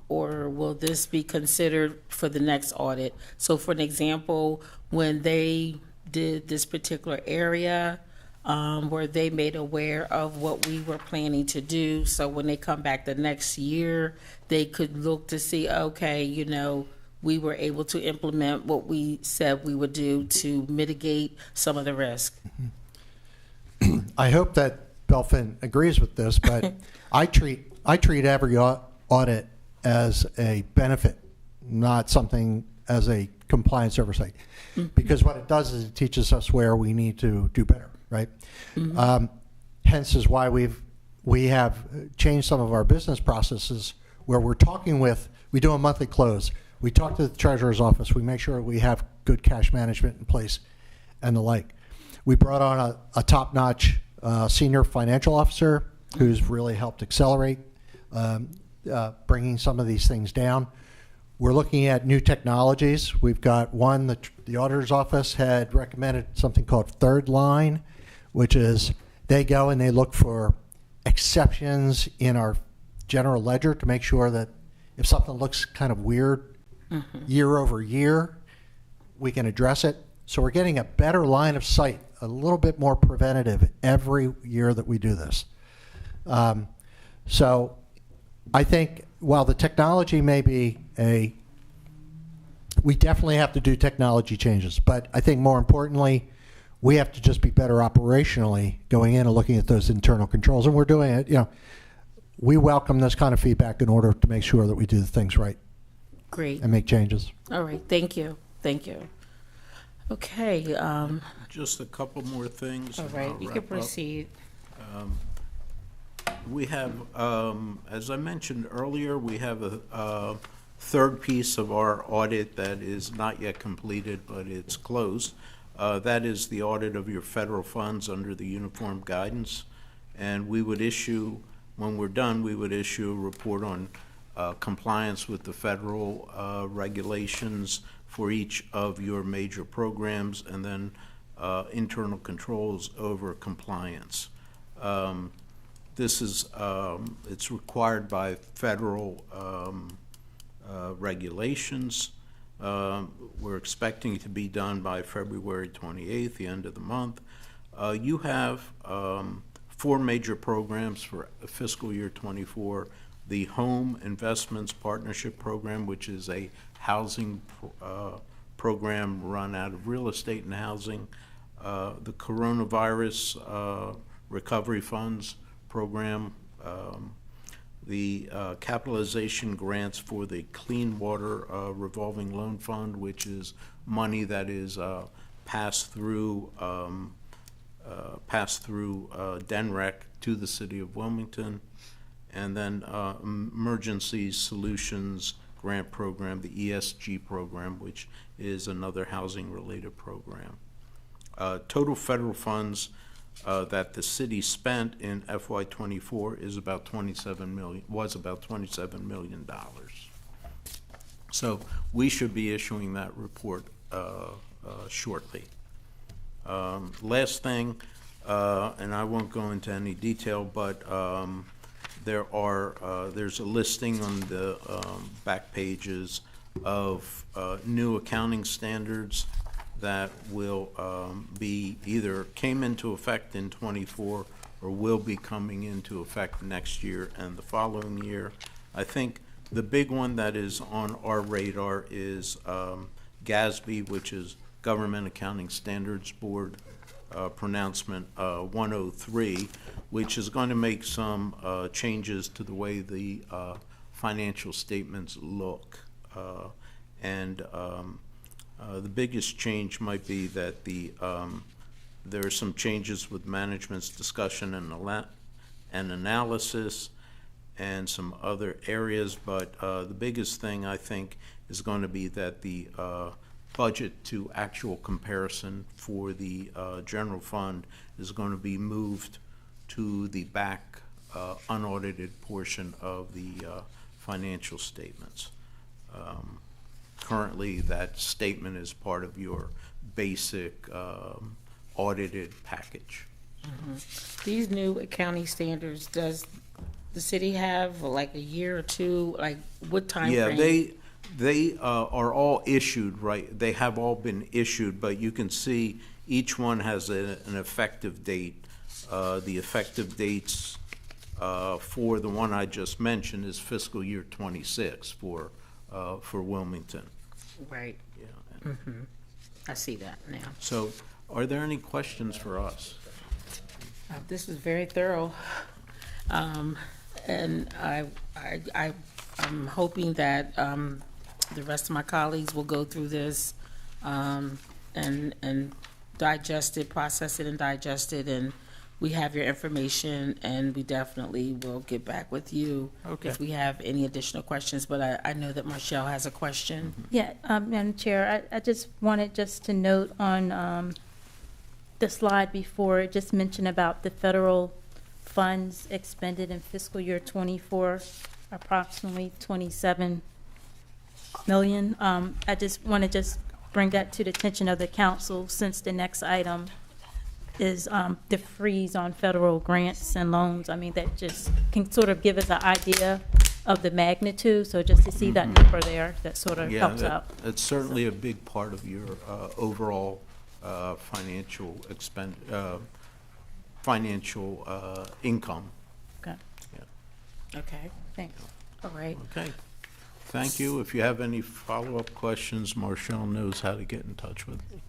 or will this be considered for the next audit? So for an example, when they did this particular area, were they made aware of what we were planning to do? So when they come back the next year, they could look to see, okay, we were able to implement what we said we would do to mitigate some of the risk. I hope that Belfint agrees with this, but I treat every audit as a benefit, not something as a compliance oversight, because what it does is it teaches us where we need to do better, right? Hence is why we have changed some of our business processes where we do a monthly close. We talk to the treasurer's office. We make sure we have good cash management in place and the like. We brought on a top-notch senior financial officer who's really helped accelerate bringing some of these things down. We're looking at new technologies. We've got one, the auditor's office had recommended something called Third Line, which is they go and they look for exceptions in our general ledger to make sure that if something looks kind of weird year over year, we can address it. So we're getting a better line of sight, a little bit more preventative every year that we do this. So I think while the technology may be a we definitely have to do technology changes, but I think more importantly, we have to just be better operationally going in and looking at those internal controls, and we're doing it. We welcome this kind of feedback in order to make sure that we do the things right Great. and make changes. All right. Thank you. Thank you. Okay. Just a couple more things. All and right. I'll You wrap can up. proceed. We have, as I mentioned earlier, we have a third piece of our audit that is not yet completed, but it's close. That is the audit of your federal funds under the uniform guidance. And we would issue, when we're done, we would issue a report on compliance with the federal regulations for each of your major programs, and then internal controls over compliance. This is, it's required by federal regulations. We're expecting it to be done by February 28th, the end of the month. You have 4 major programs for fiscal year 24. The Home Investments Partnership Program, which is a housing program run out of real estate and housing. The Coronavirus Recovery Funds Program, the capitalization grants for the Clean Water Revolving Loan Fund, which is money that is passed through DENREC to the city of Wilmington, and then Emergency Solutions Grant Program, the ESG program, which is another housing-related program. Total federal funds that the city spent in FY24 is about $27 million. So we should be issuing that report shortly. Last thing, and I won't go into any detail, but there's a listing on the back pages of new accounting standards that will be either came into effect in 24 or will be coming into effect next year and the following year. I think the big one that is on our radar is GASB, which is Government Accounting Standards Board pronouncement 103, which is going to make some changes to the way the financial statements look. The biggest change might be that there are some changes with management's discussion and analysis and some other areas, but the biggest thing I think is going to be that the budget to actual comparison for the general fund is going to be moved to the back unaudited portion of the financial statements. Currently, that statement is part of your basic audited package. Mm-hmm. These new accounting standards, does the city have like a year or two? Like what time frame? Yeah, they are all issued, right? They have all been issued, but you can see each one has an effective date. The effective dates for the one I just mentioned is fiscal year 26 for Wilmington. Right. Yeah. Mm-hmm. I see that now. So, are there any questions for us? This is very thorough, and I'm hoping that the rest of my colleagues will go through this and digest it, process it, and digest it, and we have your information, and we definitely will get back with you if we have any additional questions. But I know that Marshall has a question. Yeah, Madam Chair, I just wanted to note on the slide before, it just mentioned about the federal funds expended in fiscal year 24, approximately 27 million. I just want to bring that to the attention of the council, since the next item is the freeze on federal grants and loans. I mean, that just can sort of give us an idea of the magnitude. So just to see that number there, that sort of helps out. It's certainly a big part of your overall financial Okay. Yeah. Okay. Thanks. All right. Okay. Thank you. If you have any follow-up questions, Marshall knows how to get in touch with me.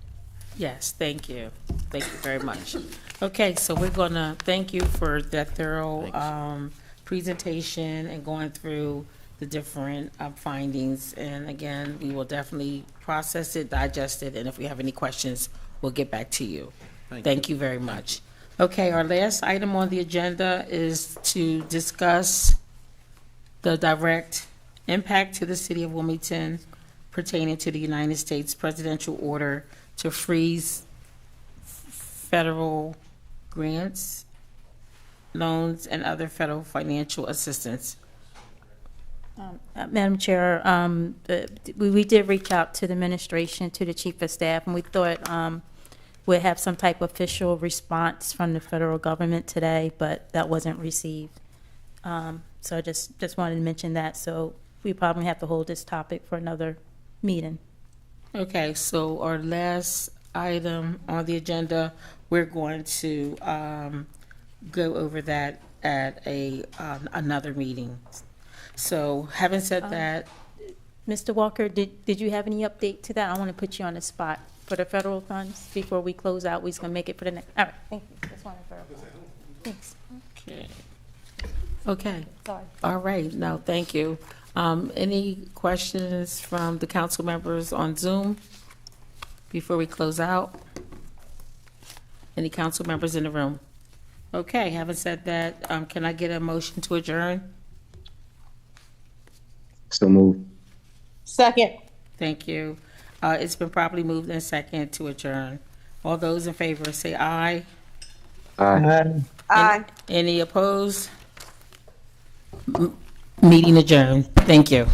Yes, thank you. Thank you very much. Okay, so we're going to thank you for that thorough presentation and going through the different findings. And again, we will definitely process it, digest it, and if we have any questions, we'll get back to you. Thank you very much. Okay, our last item on the agenda is to discuss the direct impact to the city of Wilmington pertaining to the United States presidential order to freeze federal grants, loans, and other federal financial assistance. Madam Chair, we did reach out to the administration, to the chief of staff, and we thought we'd have some type of official response from the federal government today, but that wasn't received. So I just wanted to mention that. So we probably have to hold this topic for another meeting. Okay, so our last item on the agenda, we're going to go over that at another meeting. So having said that, Mr. Walker, did you have any update to that? I want to put you on the spot for the federal funds before we close out. We're just going to make it for the next. All right, thank you. Just wanted to verify. Thanks. okay. Okay. Sorry. All right, no, thank you. Any questions from the council members on Zoom before we close out? Any council members in the room? Okay, having said that, can I get a motion to adjourn? So moved. Second. Thank you. It's been properly moved and second to adjourn. All those in favor say aye. Aye. Aye. Any opposed? Meeting adjourned. Thank you.